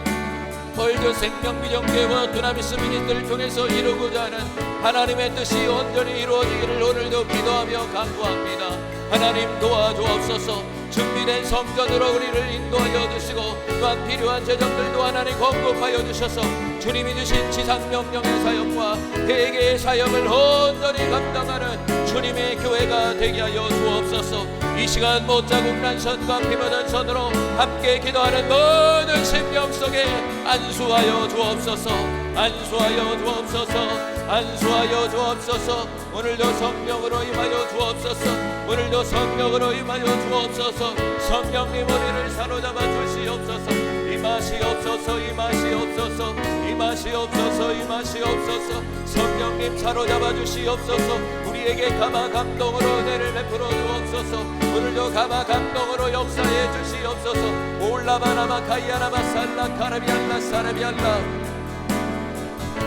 월드 생명미전교회와 두나미스 미니스트를 통해서 이루고자 하는 하나님의 뜻이 온전히 이루어지기를 오늘도 기도하며 간구합니다. 하나님 도와주옵소서. 준비된 성전으로 우리를 인도하여 주시고 또한 필요한 재정들도 하나님 공급하여 주셔서 주님이 주신 지상명령의 사역과 대개의 사역을 온전히 감당하는 주님의 교회가 되게 하여 주옵소서. 이 시간 못자국 난선과 피묻은 손으로 함께 기도하는 모든 심령 속에 안수하여 주옵소서. 안수하여 주옵소서. 안수하여 주옵소서. 오늘도 성령으로 임하여 주옵소서. 오늘도 성령으로 임하여 주옵소서. 성령님 우리를 사로잡아 주시옵소서. 임하시옵소서. 임하시옵소서. 임하시옵소서. 임하시옵소서. 성령님 사로잡아 주시옵소서. 우리에게 감화 감동으로 은혜를 베풀어 주옵소서. 오늘도 감화 감동으로 역사해 주시옵소서. 올라바라마 카이아라마 살라 카라비알라 사라비알라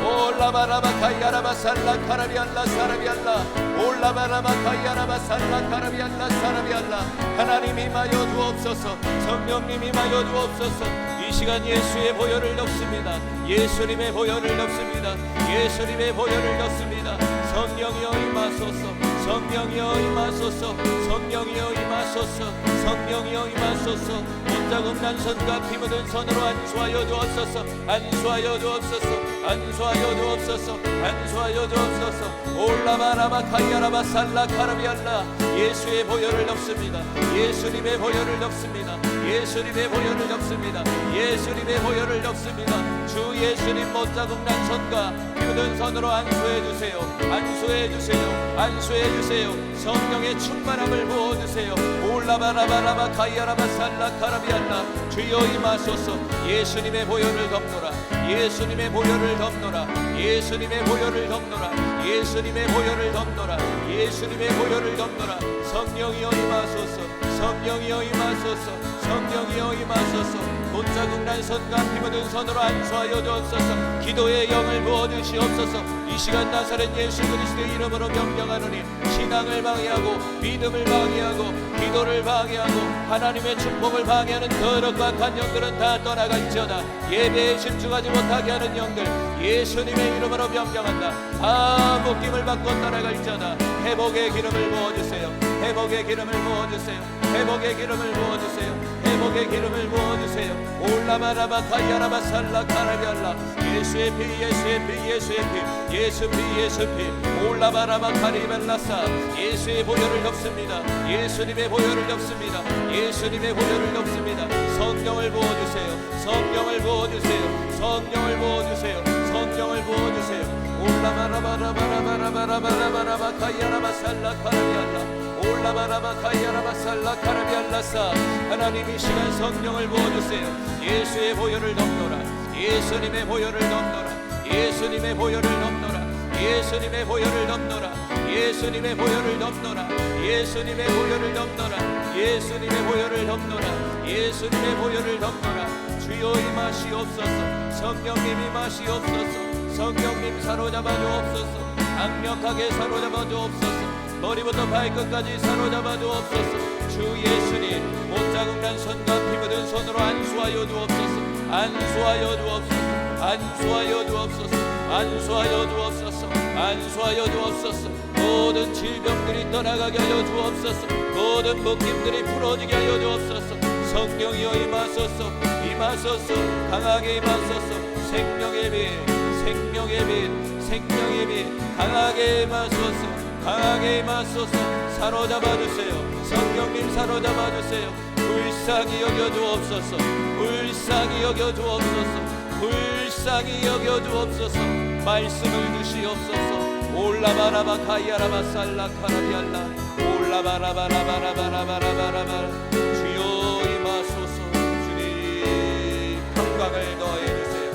올라바라마 카이아라마 살라 카라비알라 사라비알라 올라바라마 카이아라마 살라 카라비알라 사라비알라. 하나님 임하여 주옵소서. 성령님 임하여 주옵소서. 이 시간 예수의 보혈을 넣습니다. 예수님의 보혈을 넣습니다. 예수님의 보혈을 넣습니다. 성령이여 임하소서. 성령이여 임하소서. 성령이여 임하소서. 성령이여 임하소서. 못자국 난선과 피 묻은 손으로 안수하여 주옵소서. 안수하여 주옵소서. 안수하여 주옵소서. 안수하여 주옵소서. 올라바라바 카이아라바 살라 카라비알라. 예수의 보혈을 넣습니다. 예수님의 보혈을 넣습니다. 예수님의 보혈을 넣습니다. 예수님의 보혈을 넣습니다. 주 예수님 못자국 난선과 피 묻은 손으로 안수해 주세요. 안수해 주세요. 안수해 주세요. 성령의 충만함을 부어 주세요. 올라바라바라바 카이아라바 살라 카라비알라. 주여 임하소서. 예수님의 보혈을 덮노라. 예수님의 보혈을 덮노라. 예수님의 보혈을 덮노라. 예수님의 보혈을 덮노라. 예수님의 보혈을 덮노라. 성령이여 임하소서. 성령이여 임하소서. 성령이여 임하소서. 못자국 난선과 피 묻은 손으로 안수하여 주옵소서. 기도의 영을 부어주시옵소서. 이 시간 나사렛 예수 그리스도의 이름으로 명령하노니 신앙을 방해하고 믿음을 방해하고 기도를 방해하고 하나님의 축복을 방해하는 더럽고 악한 영들은 다 떠나갈지어다. 예배에 집중하지 못하게 하는 영들 예수님의 이름으로 명령한다. 다 묶임을 받고 떠나갈지어다. 회복의 기름을 부어주세요. 회복의 기름을 부어주세요. 회복의 기름을 부어주세요. 회복의 기름을 부어주세요. 올라바라바 카이아라바 살라 카라비알라. 예수의 피 예수의 피 예수의 피 예수 피 예수 피 올라바라바 카리벨라사. 예수의 보혈을 넣습니다. 예수님의 보혈을 넣습니다. 예수님의 보혈을 넣습니다. 성령을 부어주세요. 성령을 부어주세요. 성령을 부어주세요. 성령을 부어주세요. 올라바라바라바라바라바라바라바 카이아라바 살라 카라비알라. 올라바라바 카이아라바 살라 카라비알라사. 하나님 이 시간 성령을 부어주세요. 예수의 보혈을 덮노라. 예수님의 보혈을 덮노라. 예수님의 보혈을 덮노라. 예수님의 보혈을 덮노라. 예수님의 보혈을 덮노라. 예수님의 보혈을 덮노라. 예수님의 보혈을 덮노라. 예수님의 보혈을 덮노라. 주여 임하시옵소서. 성령님 임하시옵소서. 성령님 사로잡아 주옵소서. 강력하게 사로잡아 주옵소서. 머리부터 발끝까지 사로잡아 주옵소서. 주 예수님 못자국 난선과 피 묻은 손으로 안수하여 주옵소서. 안수하여 주옵소서. 안수하여 주옵소서. 안수하여 주옵소서. 안수하여 주옵소서. 모든 질병들이 떠나가게 하여 주옵소서. 모든 묶임들이 풀어지게 하여 주옵소서. 성령이여 임하소서. 임하소서. 강하게 임하소서. 생명의 빛, 생명의 빛, 생명의 빛 강하게 임하소서. 강하게 임하소서. 사로잡아 주세요. 성령님 사로잡아 주세요. 불쌍히 여겨 주옵소서. 불쌍히 여겨 주옵소서. 불쌍히 여겨 주옵소서. 말씀을 주시옵소서. 올라바라바 카이아라바 살라카라비알라 올라바라바라바라바라바라바라 주여 임하소서. 주님 평강을 더해 주세요.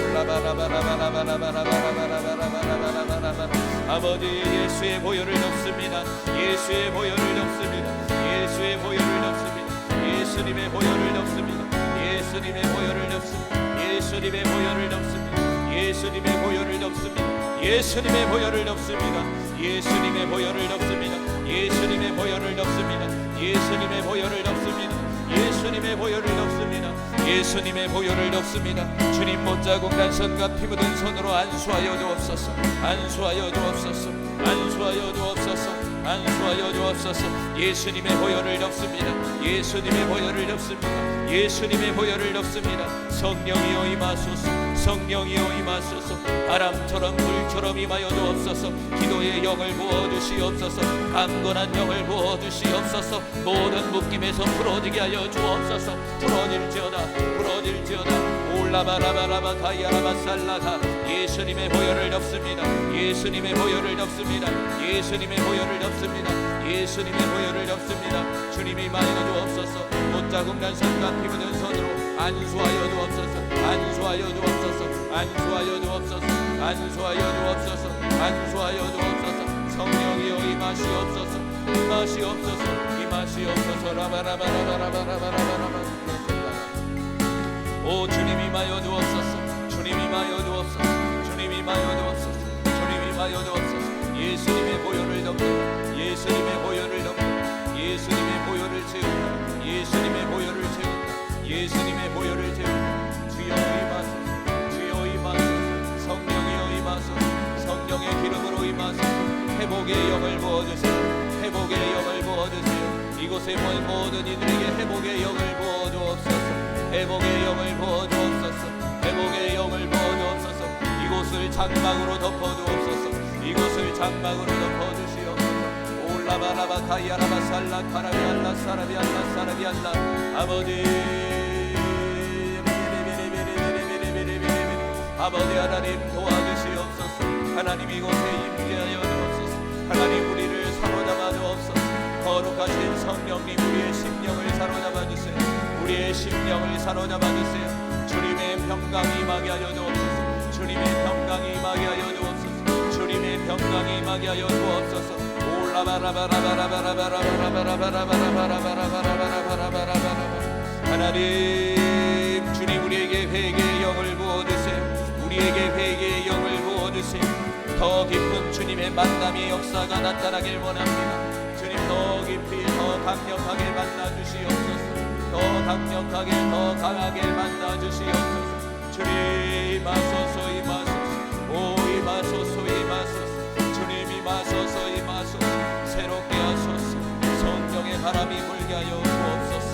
올라바라바라바라바라바라바라바라바라바라 아버지 예수의 보혈을 넣습니다. 예수의 보혈을 넣습니다. 예수의 보혈을 넣습니다. 예수님의 보혈을 넣습니다. 예수님의 보혈을 넣습니다. 예수님의 보혈을 넣습니다. 예수님의 보혈을 넣습니다. 예수님의 보혈을 넣습니다. 예수님의 보혈을 넣습니다. 예수님의 보혈을 넣습니다. 예수님의 보혈을 넣습니다. 예수님의 보혈을 넣습니다. 예수님의 보혈을 넣습니다. 주님 못자국 난선과 피 묻은 손으로 안수하여 주옵소서. 안수하여 주옵소서. 안수하여 주옵소서. 안수하여 주옵소서. 예수님의 보혈을 넣습니다. 예수님의 보혈을 넣습니다. 예수님의 보혈을 넣습니다. 성령이여 임하소서. 성령이여 임하소서. 바람처럼 불처럼 임하여 주옵소서. 기도의 영을 부어주시옵소서. 강건한 영을 부어주시옵소서. 모든 묶임에서 풀어지게 하여 주옵소서. 풀어질지어다 풀어질지어다. 올라바라바라바 가야라바 살라가 예수님의 보혈을 넣습니다. 예수님의 보혈을 넣습니다. 예수님의 보혈을 넣습니다. 예수님의 보혈을 넣습니다. 주님이 임하여 주옵소서. 못자국 난선과 피 묻은 손으로 안수하여 주옵소서. 안수하여 주옵소서. 안수하여 주옵소서. 안수하여 주옵소서. 안수하여 주옵소서. 성령이여 임하시옵소서. 임하시옵소서. 임하시옵소서. 라바라바라바라바라바라바라바 오 주님 임하여 주옵소서. 주님 임하여 주옵소서. 주님 임하여 주옵소서. 주님 임하여 주옵소서. 예수님의 보혈을 넣고 예수님의 보혈을 넣고 예수님의 보혈을 채운다. 예수님의 보혈을 채운다. 예수님의 보혈을 채운다. 주여 임하소서. 주여 임하소서. 성령이여 임하소서. 성령의 기름으로 임하소서. 회복의 영을 부어주세요. 회복의 영을 부어주세요. 이곳에 모든 이들에게 회복의 영을 부어주옵소서. 회복의 영을 부어주옵소서. 회복의 영을 부어주옵소서. 이곳을 장막으로 덮어주옵소서. 이곳을 장막으로 덮어주시옵소서. 올라바라바 카이아라바 살라카라비알라 사라비알라 사라비알라 아버지 아버지 하나님 도와주시옵소서. 하나님 이곳에 임재하여 주옵소서. 하나님 우리를 사로잡아 주옵소서. 거룩하신 성령님 우리의 심령을 사로잡아 주세요. 우리의 심령을 사로잡아 주세요. 주님의 평강이 임하게 하여 주옵소서. 주님의 평강이 임하게 하여 주옵소서. 주님의 평강이 임하게 하여 주옵소서. 하나님 주님 우리에게 회개의 영을 부어주세요. 우리에게 회개의 영을 부어주세요. 더 깊은 주님의 만남의 역사가 나타나길 원합니다. 주님 더 깊이 더 강력하게 만나주시옵소서. 더 강력하게 더 강하게 만나주시옵소서. 주님 임하소서 임하소서. 오 임하소서 임하소서. 주님 임하소서 임하소서. 새롭게 하소서. 성령의 바람이 불게 하여 주옵소서.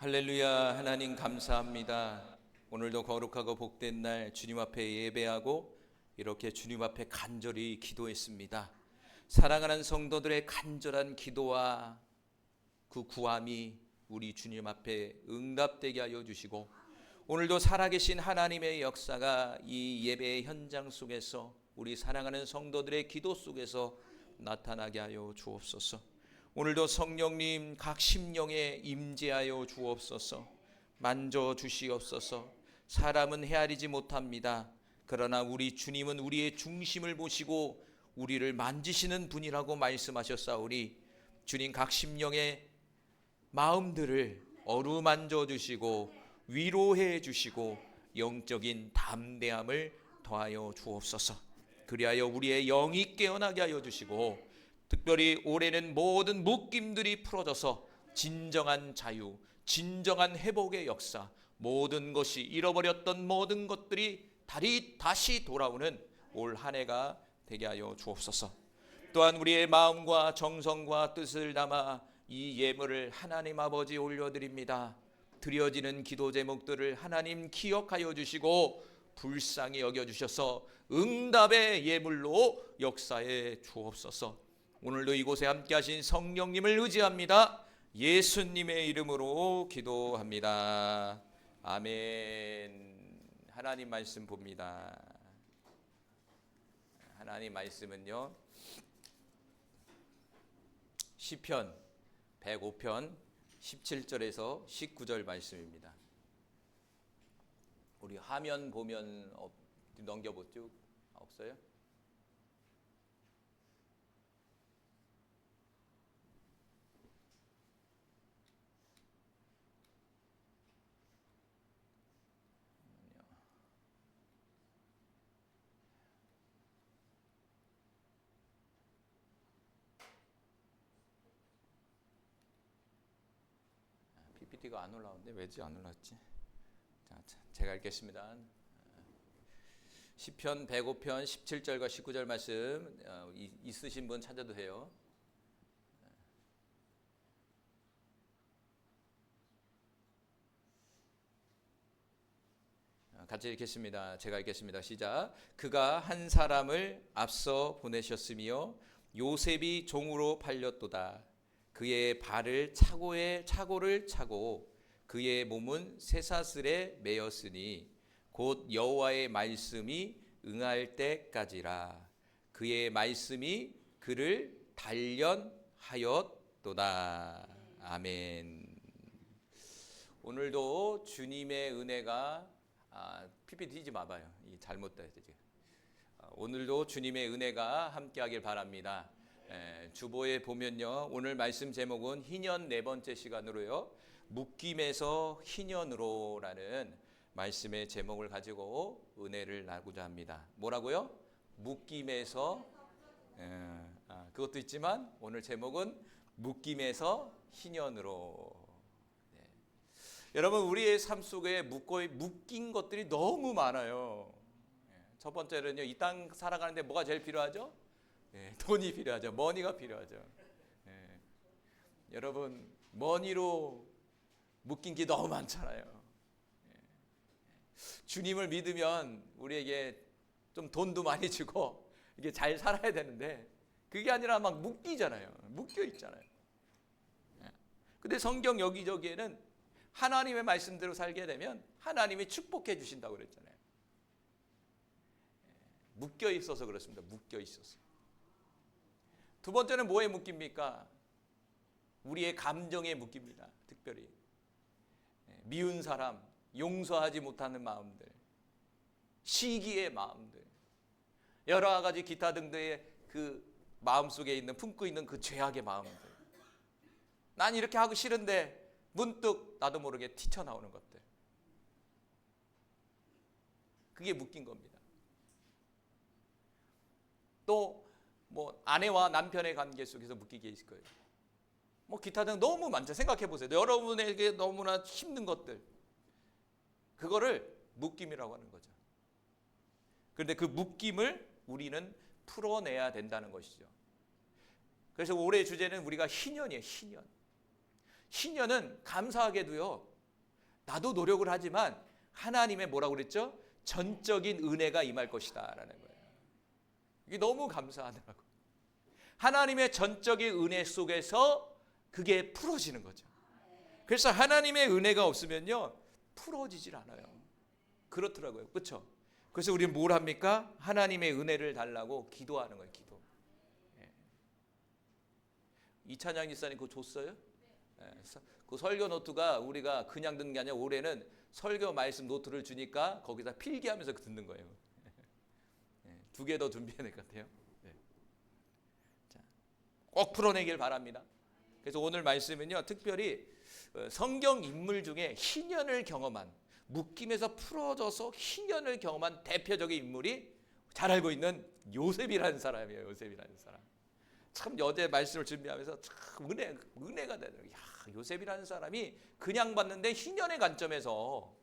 할렐루야. 하나님 감사합니다. 오늘도 거룩하고 복된 날 주님 앞에 예배하고 이렇게 주님 앞에 간절히 기도했습니다. 사랑하는 성도들의 간절한 기도와 그 구함이 우리 주님 앞에 응답되게 하여 주시고 오늘도 살아계신 하나님의 역사가 이 예배의 현장 속에서 우리 사랑하는 성도들의 기도 속에서 나타나게 하여 주옵소서. 오늘도 성령님 각 심령에 임재하여 주옵소서. 만져 주시옵소서. 사람은 헤아리지 못합니다. 그러나 우리 주님은 우리의 중심을 보시고 우리를 만지시는 분이라고 말씀하셨사오니 주님 각 심령의 마음들을 어루만져 주시고 위로해 주시고 영적인 담대함을 더하여 주옵소서. 그리하여 우리의 영이 깨어나게 하여 주시고 특별히 올해는 모든 묶임들이 풀어져서 진정한 자유, 진정한 회복의 역사, 모든 것이 잃어버렸던 모든 것들이 다시 돌아오는 올 한 해가 되게 하여 주옵소서. 또한 우리의 마음과 정성과 뜻을 담아 이 예물을 하나님 아버지 올려드립니다. 드려지는 기도 제목들을 하나님 기억하여 주시고 불쌍히 여겨주셔서 응답의 예물로 역사해 주옵소서. 오늘도 이곳에 함께 하신 성령님을 의지합니다. 예수님의 이름으로 기도합니다. 아멘. 하나님 말씀 봅니다. 하나님 말씀은요, 시편 105편 17절에서 19절 말씀입니다. 우리 화면 보면 넘겨보죠. 없어요? PPT가 안 올라오는데 왜지 안 올라왔지? 자, 제가 읽겠습니다. 시편 105편 17절과 19절 말씀 있으신 분 찾아도 돼요. 같이 읽겠습니다. 제가 읽겠습니다. 시작. 그가 한 사람을 앞서 보내셨으며 요셉이 종으로 팔렸도다. 그의 발을 차고를 차고 그의 몸은 쇠사슬에 매였으니 곧 여호와의 말씀이 응할 때까지라. 그의 말씀이 그를 단련하였도다. 아멘. 오늘도 주님의 은혜가 PPT 띄지 마봐요. 이 잘못돼요. 오늘도 주님의 은혜가 함께하길 바랍니다. 주보에 보면요, 오늘 말씀 제목은 희년 네 번째 시간으로요, 묶임에서 희년으로라는 말씀의 제목을 가지고 은혜를 나누고자 합니다. 뭐라고요? 묶임에서, 그것도 있지만 오늘 제목은 묶임에서 희년으로. 네. 여러분, 우리의 삶 속에 묶인 것들이 너무 많아요. 첫 번째는요, 이 땅 살아가는데 뭐가 제일 필요하죠? 돈이 필요하죠. 머니가 필요하죠. 여러분, 머니로 묶인 게 너무 많잖아요. 주님을 믿으면 우리에게 좀 돈도 많이 주고 이게 잘 살아야 되는데 그게 아니라 막 묶이잖아요. 묶여 있잖아요. 근데 성경 여기저기에는 하나님의 말씀대로 살게 되면 하나님이 축복해 주신다고 그랬잖아요. 묶여 있어서 그렇습니다. 묶여 있어서. 두 번째는 뭐에 묶입니까? 우리의 감정에 묶입니다. 특별히 미운 사람, 용서하지 못하는 마음들, 시기의 마음들, 여러 가지 기타 등등의 그 마음속에 있는, 품고 있는 그 죄악의 마음들. 난 이렇게 하기 싫은데 문득 나도 모르게 튀쳐나오는 것들. 그게 묶인 겁니다. 또 뭐 아내와 남편의 관계 속에서 묶이게 있을 거예요. 뭐 기타 등 너무 많죠. 생각해 보세요. 여러분에게 너무나 힘든 것들, 그거를 묶임이라고 하는 거죠. 그런데 그 묶임을 우리는 풀어내야 된다는 것이죠. 그래서 올해 주제는 우리가 희년이에요. 희년. 희년은 감사하게도요, 나도 노력을 하지만 하나님의 뭐라고 그랬죠? 전적인 은혜가 임할 것이다 라는 거예요. 이게 너무 감사하더라고요. 하나님의 전적인 은혜 속에서 그게 풀어지는 거죠. 그래서 하나님의 은혜가 없으면요, 풀어지질 않아요. 그렇더라고요. 그렇죠? 그래서 우리는 뭘 합니까? 하나님의 은혜를 달라고 기도하는 거예요. 기도. 이찬양 집사님 그거 줬어요? 그 설교 노트가 우리가 그냥 듣는 게 아니라 올해는 설교 말씀 노트를 주니까 거기다 필기하면서 듣는 거예요. 2개 더 준비해야 될 것 같아요. 꼭 풀어내길 바랍니다. 그래서 오늘 말씀은요, 특별히 성경 인물 중에 희년을 경험한, 묶임에서 풀어져서 희년을 경험한 대표적인 인물이 잘 알고 있는 요셉이라는 사람이에요. 요셉이라는 사람. 참 어제 말씀을 준비하면서 참 은혜가 되더라고요. 야, 요셉이라는 사람이 그냥 봤는데 희년의 관점에서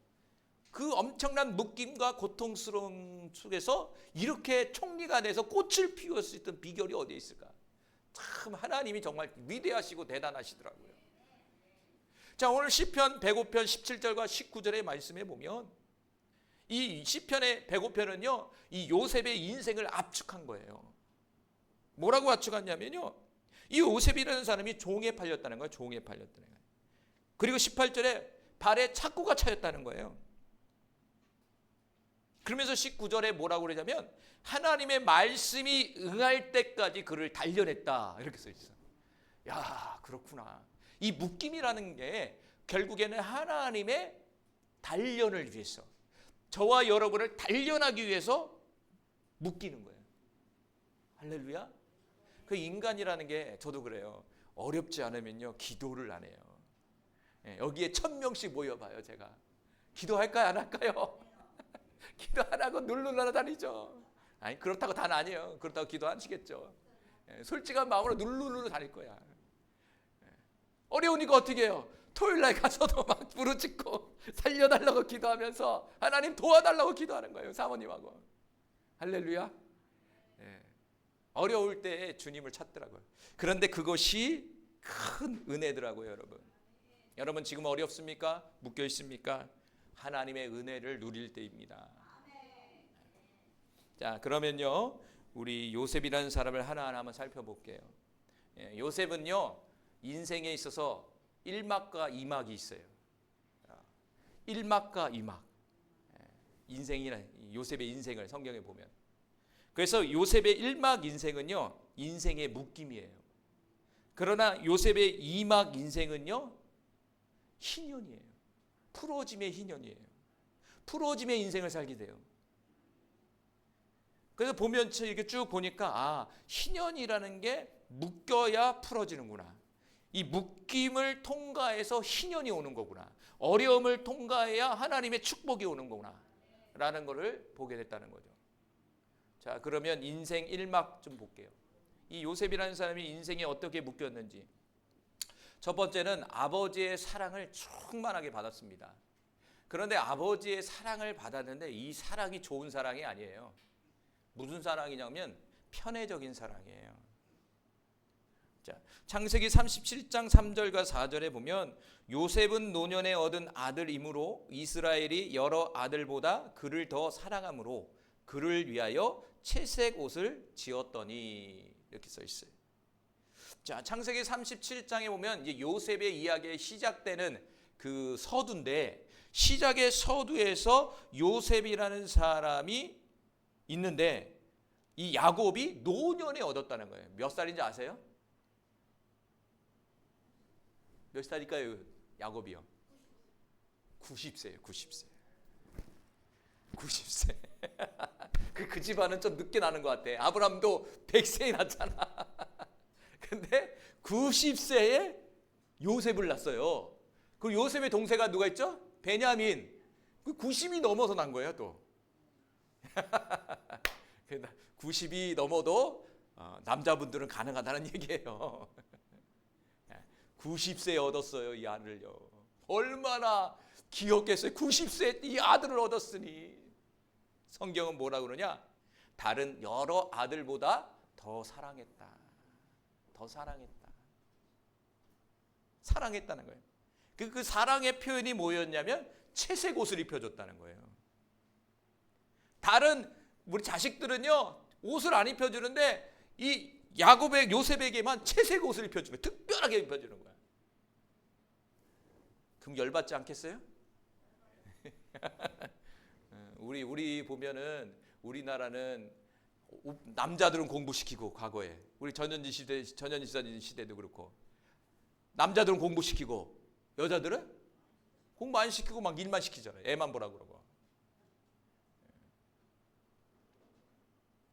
그 엄청난 묶임과 고통스러움 속에서 이렇게 총리가 돼서 꽃을 피울 수 있던 비결이 어디에 있을까? 참 하나님이 정말 위대하시고 대단하시더라고요. 자, 오늘 시편 105편 17절과 19절의 말씀에 보면 이 시편의 105편은요, 이 요셉의 인생을 압축한 거예요. 뭐라고 압축했냐면요, 이 요셉이라는 사람이 종에 팔렸다는 거예요. 종에 팔렸다는 거예요. 그리고 18절에 발에 착고가 차였다는 거예요. 그러면서 19절에 뭐라고 그러냐면 하나님의 말씀이 응할 때까지 그를 단련했다, 이렇게 써 있어요. 야, 그렇구나. 이 묶임이라는 게 결국에는 하나님의 단련을 위해서, 저와 여러분을 단련하기 위해서 묶이는 거예요. 할렐루야. 그 인간이라는 게, 저도 그래요. 어렵지 않으면요, 기도를 안 해요. 여기에 1000명씩 모여봐요. 제가 기도할까요, 안 할까요? 기도 안 하고 눌러 다니죠. 아니, 그렇다고 다는 아니에요. 그렇다고 기도 안 하시겠죠. 솔직한 마음으로 눌러 다닐 거야. 어려우니까 어떻게 해요? 토요일 날 가서도 막 부르짖고 살려달라고 기도하면서 하나님 도와달라고 기도하는 거예요. 사모님하고. 할렐루야. 어려울 때 주님을 찾더라고요. 그런데 그것이 큰 은혜더라고요, 여러분. 여러분 지금 어렵습니까? 묶여 있습니까? 하나님의 은혜를 누릴 때입니다. 자, 그러면요, 우리 요셉이라는 사람을 하나하나 한번 살펴볼게요. 요셉은요, 인생에 있어서 1막과 2막이 있어요. 1막과 2막. 인생이나 요셉의 인생을 성경에 보면. 그래서 요셉의 1막 인생은요, 인생의 묶임이에요. 그러나 요셉의 2막 인생은요, 희년이에요. 풀어짐의 희년이에요. 풀어짐의 인생을 살게 돼요. 그래서 보면 이렇게 쭉 보니까 희년이라는 게 묶여야 풀어지는구나. 이 묶임을 통과해서 희년이 오는 거구나. 어려움을 통과해야 하나님의 축복이 오는 거구나. 라는 것을 보게 됐다는 거죠. 자, 그러면 인생 1막 좀 볼게요. 이 요셉이라는 사람이 인생에 어떻게 묶였는지. 첫 번째는 아버지의 사랑을 충만하게 받았습니다. 그런데 아버지의 사랑을 받았는데 이 사랑이 좋은 사랑이 아니에요. 무슨 사랑이냐면 편애적인 사랑이에요. 자, 창세기 37장 3절과 4절에 보면 요셉은 노년에 얻은 아들이므로 이스라엘이 여러 아들보다 그를 더 사랑함으로 그를 위하여 채색 옷을 지었더니, 이렇게 써 있어요. 자, 창세기 37장에 보면 이제 요셉의 이야기가 시작되는 그 서두인데, 시작의 서두에서 요셉이라는 사람이 있는데 이 야곱이 노년에 얻었다는 거예요. 몇 살인지 아세요? 몇 살일까요? 야곱이요. 90세예요. 90세. 90세. 그 집안은 좀 늦게 나는 것 같아. 아브람도 100세에 났잖아. 근데 90세에 요셉을 낳았어요. 그 요셉의 동생가 누가 있죠? 베냐민. 그 90이 넘어서 난 거예요, 또. 90이 넘어도 남자분들은 가능하다는 얘기예요. 90세에 얻었어요, 이 아들을요. 얼마나 귀엽겠어요. 90세에 이 아들을 얻었으니. 성경은 뭐라 그러냐? 다른 여러 아들보다 더 사랑했다. 더 사랑했다. 사랑했다는 거예요. 그 사랑의 표현이 뭐였냐면 채색 옷을 입혀줬다는 거예요. 다른 우리 자식들은요, 옷을 안 입혀주는데 이 야곱의 요셉에게만 채색 옷을 입혀주면 특별하게 입혀주는 거야. 그럼 열받지 않겠어요? 우리 보면은 우리나라는 남자들은 공부시키고, 과거에 우리 전현지 시대도 그렇고 남자들은 공부시키고 여자들은 공부 안 시키고 막 일만 시키잖아요. 애만 보라고 그러고.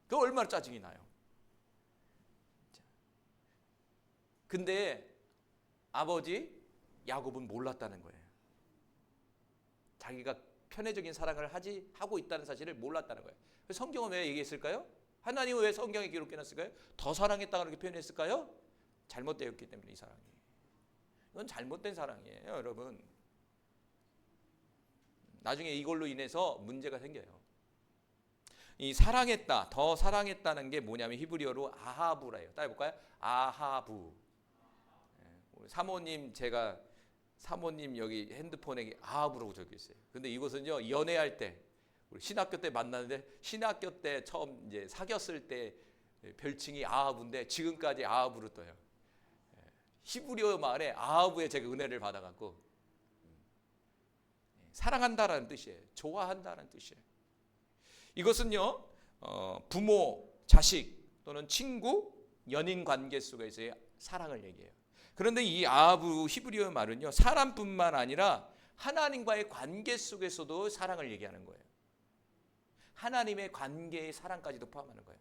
그 얼마나 짜증이 나요. 근데 아버지 야곱은 몰랐다는 거예요. 자기가 편애적인 사랑을 하고 있다는 사실을 몰랐다는 거예요. 성경은 왜 얘기했을까요? 하나님은 왜 성경에 기록해놨을까요? 더 사랑했다 그렇게 표현했을까요? 잘못되었기 때문에 이 사랑이. 이건 잘못된 사랑이에요, 여러분. 나중에 이걸로 인해서 문제가 생겨요. 이 사랑했다, 더 사랑했다는 게 뭐냐면 히브리어로 아하부라예요. 따라해볼까요? 아하부. 제가 사모님 여기 핸드폰에 아하부라고 적혀 있어요. 근데 이것은요, 연애할 때, 우리 신학교 때 만났는데, 신학교 때 처음 이제 사귀었을 때 별칭이 아하부인데, 지금까지 아하부로 떠요. 히브리어 말에 아하부에 제가 은혜를 받아갖고, 사랑한다라는 뜻이에요. 좋아한다는 뜻이에요. 이것은요, 부모, 자식 또는 친구, 연인 관계 속에서의 사랑을 얘기해요. 그런데 이 아하부 히브리어 말은요, 사람뿐만 아니라 하나님과의 관계 속에서도 사랑을 얘기하는 거예요. 하나님의 관계의 사랑까지도 포함하는 거예요.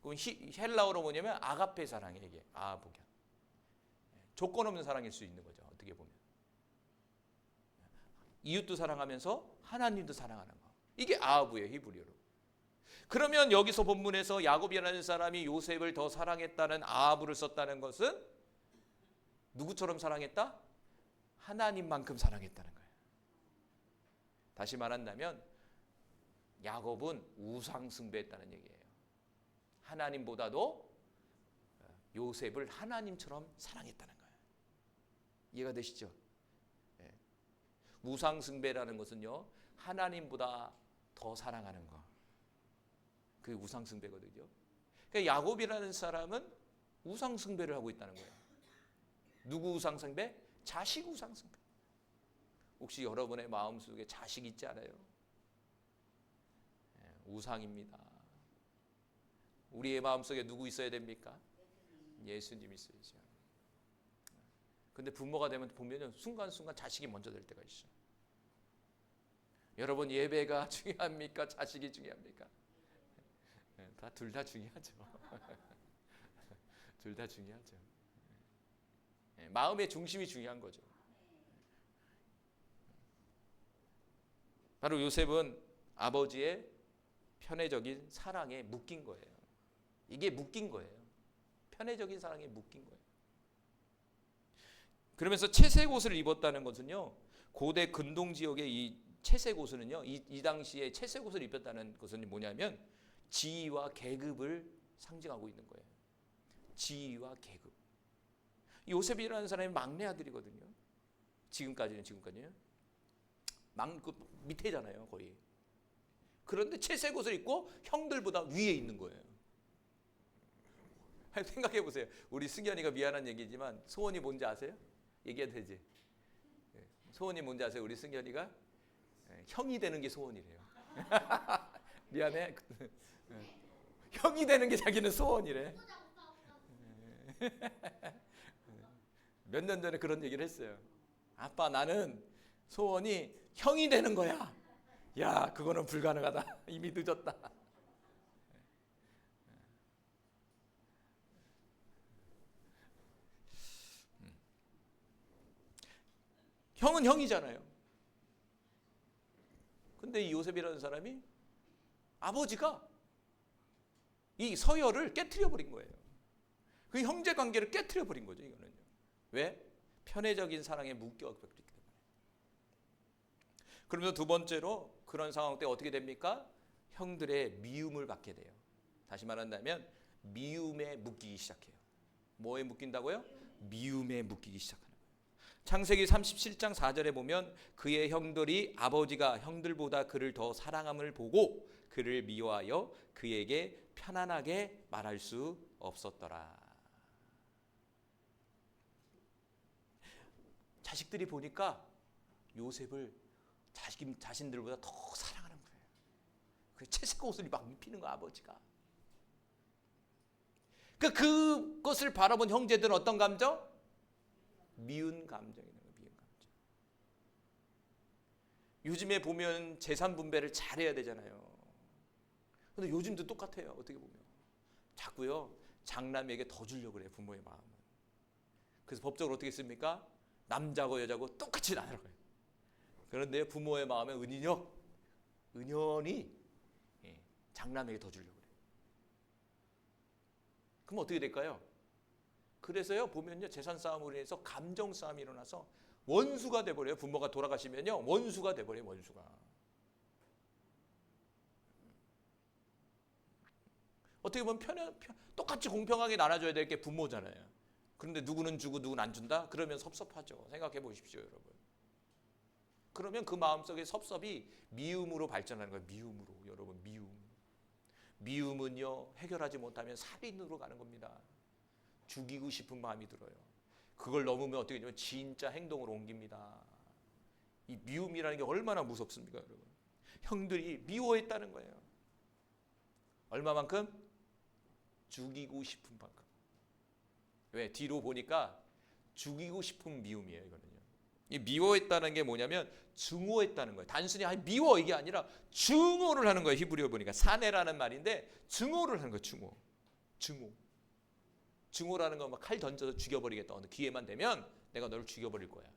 그건 헬라어로 뭐냐면 아가페 사랑의 얘기예요. 아하부가. 조건 없는 사랑일 수 있는 거죠. 어떻게 보면. 이웃도 사랑하면서 하나님도 사랑하는 거. 이게 아하부예요, 히브리어로. 그러면 여기서 본문에서 야곱이라는 사람이 요셉을 더 사랑했다는 아하부를 썼다는 것은 누구처럼 사랑했다? 하나님만큼 사랑했다는 거예요. 다시 말한다면 야곱은 우상 숭배했다는 얘기예요. 하나님보다도 요셉을 하나님처럼 사랑했다는 거예요. 이해가 되시죠? 네. 우상 숭배라는 것은요, 하나님보다 더 사랑하는 거. 그게 우상 숭배거든요. 그러니까 야곱이라는 사람은 우상 숭배를 하고 있다는 거예요. 누구 우상 숭배? 자식 우상 숭배. 혹시 여러분의 마음속에 자식 있지 않아요? 우상입니다. 우리의 마음속에 누구 있어야 됩니까? 예수님 있어야죠. 근데 부모가 되면 보면 순간순간 자식이 먼저 될 때가 있어요. 여러분, 예배가 중요합니까? 자식이 중요합니까? 둘 다 중요하죠. 둘 다 중요하죠. 마음의 중심이 중요한 거죠. 바로 요셉은 아버지의 편애적인 사랑에 묶인 거예요. 이게 묶인 거예요. 편애적인 사랑에 묶인 거예요. 그러면서 채색 옷을 입었다는 것은요, 고대 근동 지역의 이 채색 옷은요, 이 당시에 채색 옷을 입었다는 것은 뭐냐면 지위와 계급을 상징하고 있는 거예요. 지위와 계급. 요셉이라는 사람이 막내 아들이거든요. 지금까지는 그 밑에잖아요, 거의. 그런데 채색 옷을 입고 형들보다 위에 있는 거예요. 생각해 보세요. 우리 승현이가 미안한 얘기지만 소원이 뭔지 아세요? 얘기해도 되지? 소원이 뭔지 아세요? 우리 승현이가 형이 되는 게 소원이래요. 미안해. 형이 되는 게 자기는 소원이래. 몇 년 전에 그런 얘기를 했어요. 아빠, 나는 소원이 형이 되는 거야. 야, 그거는 불가능하다. 이미 늦었다. 형은 형이잖아요. 근데 이 요셉이라는 사람이 아버지가 이 서열을 깨트려 버린 거예요. 그 형제 관계를 깨트려 버린 거죠, 이거는요. 왜? 편애적인 사랑에 묶여버렸기 때문에. 그러면서 두 번째로 그런 상황 때 어떻게 됩니까? 형들의 미움을 받게 돼요. 다시 말한다면 미움에 묶이기 시작해요. 뭐에 묶인다고요? 미움에 묶이기 시작하는 거예요. 창세기 37장 4절에 보면 그의 형들이 아버지가 형들보다 그를 더 사랑함을 보고 그를 미워하여 그에게 편안하게 말할 수 없었더라. 자식들이 보니까 요셉을 자신들보다 더 사랑하는 거예요. 그래서 채색 옷을 막 입히는 거야, 아버지가. 그것을 바라본 형제들은 어떤 감정? 미운 감정이 있는 거예요. 미운 감정. 요즘에 보면 재산 분배를 잘해야 되잖아요. 근데 요즘도 똑같아요. 어떻게 보면 자꾸요 장남에게 더 주려고 그래요. 부모의 마음은. 그래서 법적으로 어떻게 씁니까? 남자고 여자고 똑같이 나눠요. 그런데 부모의 마음에 은연히 장남에게 더 주려고 그래요. 그럼 어떻게 될까요? 그래서요 보면요 재산 싸움으로 인해서 감정 싸움이 일어나서 원수가 돼버려요. 부모가 돌아가시면요 원수가 돼버려요. 원수가. 어떻게 보면 똑같이 공평하게 나눠줘야 될 게 부모잖아요. 그런데 누구는 주고 누구는 안 준다? 그러면 섭섭하죠. 생각해 보십시오 여러분. 그러면 그 마음속의 섭섭이 미움으로 발전하는 거예요. 미움으로. 여러분 미움. 미움은요 해결하지 못하면 살인으로 가는 겁니다. 죽이고 싶은 마음이 들어요. 그걸 넘으면 어떻게 되냐면 진짜 행동으로 옮깁니다. 이 미움이라는 게 얼마나 무섭습니까 여러분. 형들이 미워했다는 거예요. 얼마만큼? 죽이고 싶은 만큼. 왜? 뒤로 보니까 죽이고 싶은 미움이에요 이거는요. 이 미워했다는 게 뭐냐면 증오했다는 거예요. 단순히 미워 이게 아니라 증오를 하는 거예요. 히브리어 보니까 사내라는 말인데 증오를 하는 거예요. 증오라는 건 막 칼 던져서 죽여버리겠다. 어느 기회만 되면 내가 너를 죽여버릴 거야.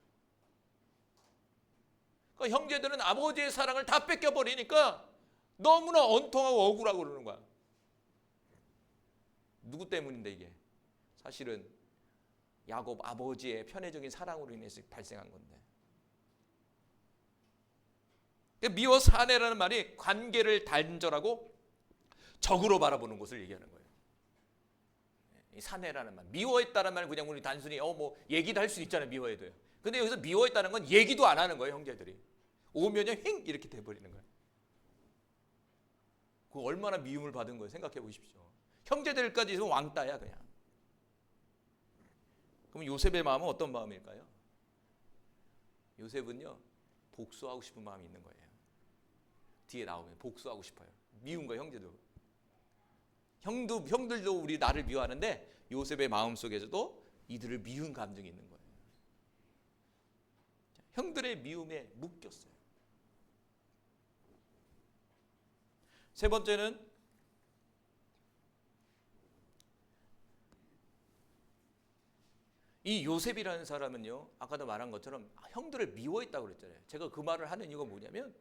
그러니까 형제들은 아버지의 사랑을 다 뺏겨버리니까 너무나 원통하고 억울하고 그러는 거야. 누구 때문인데 이게? 사실은 야곱 아버지의 편애적인 사랑으로 인해서 발생한 건데. 미워 사내라는 말이 관계를 단절하고 적으로 바라보는 것을 얘기하는 거예요. 이 사내라는 말, 미워했다는 말은 그냥 우리 단순히 뭐 얘기도 할 수 있잖아요. 미워해도요. 근데 여기서 미워했다는 건 얘기도 안 하는 거예요. 형제들이 오면요 힝 이렇게 돼버리는 거예요. 그 얼마나 미움을 받은 거예요. 생각해 보십시오. 형제들까지 왕따야 그냥. 그럼 요셉의 마음은 어떤 마음일까요? 요셉은요 복수하고 싶은 마음이 있는 거예요. 뒤에 나오면 복수하고 싶어요. 미운 거예요 형제도. 형들도 우리 나를 미워하는데 요셉의 마음 속에서도 이들을 미운 감정이 있는 거예요. 형들의 미움에 묶였어요. 세 번째는 이 요셉이라는 사람은요 아까도 말한 것처럼 형들을 미워했다고 그랬잖아요. 제가 그 말을 하는 이유가 뭐냐면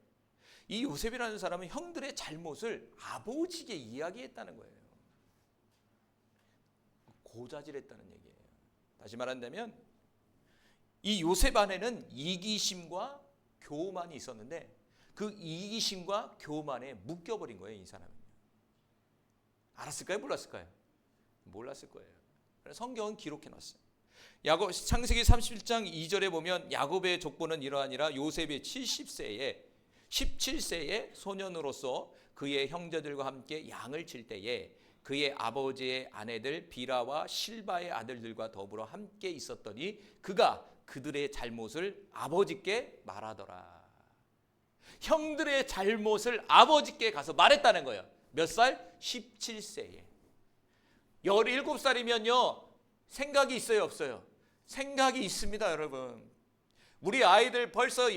이 요셉이라는 사람은 형들의 잘못을 아버지에게 이야기했다는 거예요. 고자질했다는 얘기예요. 다시 말한다면 이 요셉 안에는 이기심과 교만이 있었는데 그 이기심과 교만에 묶여버린 거예요. 이 사람은요. 알았을까요? 몰랐을까요? 몰랐을 거예요. 성경은 기록해놨어요. 야곱 창세기 37장 2절에 보면 야곱의 족보는 이러하니라. 요셉이 17세의 소년으로서 그의 형제들과 함께 양을 칠 때에 그의 아버지의 아내들 비라와 실바의 아들들과 더불어 함께 있었더니 그가 그들의 잘못을 아버지께 말하더라. 형들의 잘못을 아버지께 가서 말했다는 거예요. 몇 살? 17세에. 17살이면요 생각이 있어요 없어요? 생각이 있습니다 여러분. 우리 아이들 벌써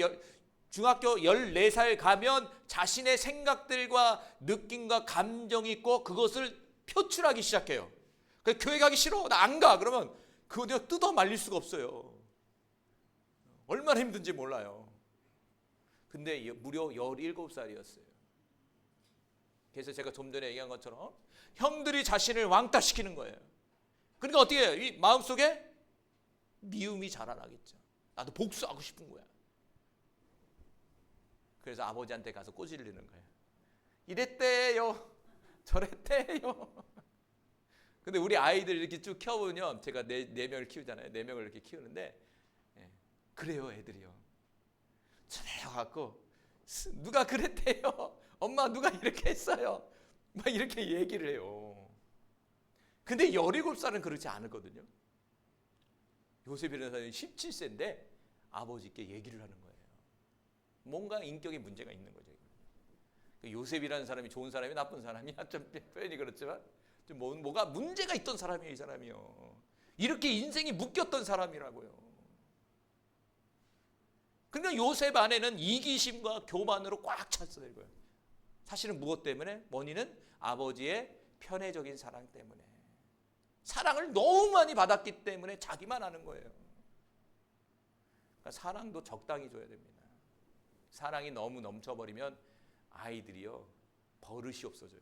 중학교 14살 가면 자신의 생각들과 느낌과 감정이 있고 그것을 표출하기 시작해요. 교회 가기 싫어 나 안 가 그러면 그거 내가 뜯어 말릴 수가 없어요. 얼마나 힘든지 몰라요. 근데 무려 17살이었어요. 그래서 제가 좀 전에 얘기한 것처럼 형들이 자신을 왕따시키는 거예요. 그러니까 어떻게 해요? 이 마음속에 미움이 자라나겠죠. 나도 복수하고 싶은 거야. 그래서 아버지한테 가서 꼬질리는 거예요. 이랬대요. 저랬대요. 근데 우리 아이들 이렇게 쭉 키워보면 제가 네 명을 키우잖아요. 4명을 이렇게 키우는데 그래요 애들이요. 저래갖고 누가 그랬대요. 엄마 누가 이렇게 했어요. 막 이렇게 얘기를 해요. 근데 17살은 그렇지 않았거든요. 요셉이라는 사람이 17세인데 아버지께 얘기를 하는 거예요. 뭔가 인격에 문제가 있는 거죠. 요셉이라는 사람이 좋은 사람이 나쁜 사람이야 좀 표현이 그렇지만 좀 뭐가 문제가 있던 사람이에요. 이 사람이요. 이렇게 인생이 묶였던 사람이라고요. 그러니까 요셉 안에는 이기심과 교만으로 꽉 찼어요. 이거예요. 사실은 무엇 때문에? 원인은 아버지의 편애적인 사랑 때문에. 사랑을 너무 많이 받았기 때문에 자기만 하는 거예요. 그러니까 사랑도 적당히 줘야 됩니다. 사랑이 너무 넘쳐버리면 아이들이요, 버릇이 없어져요.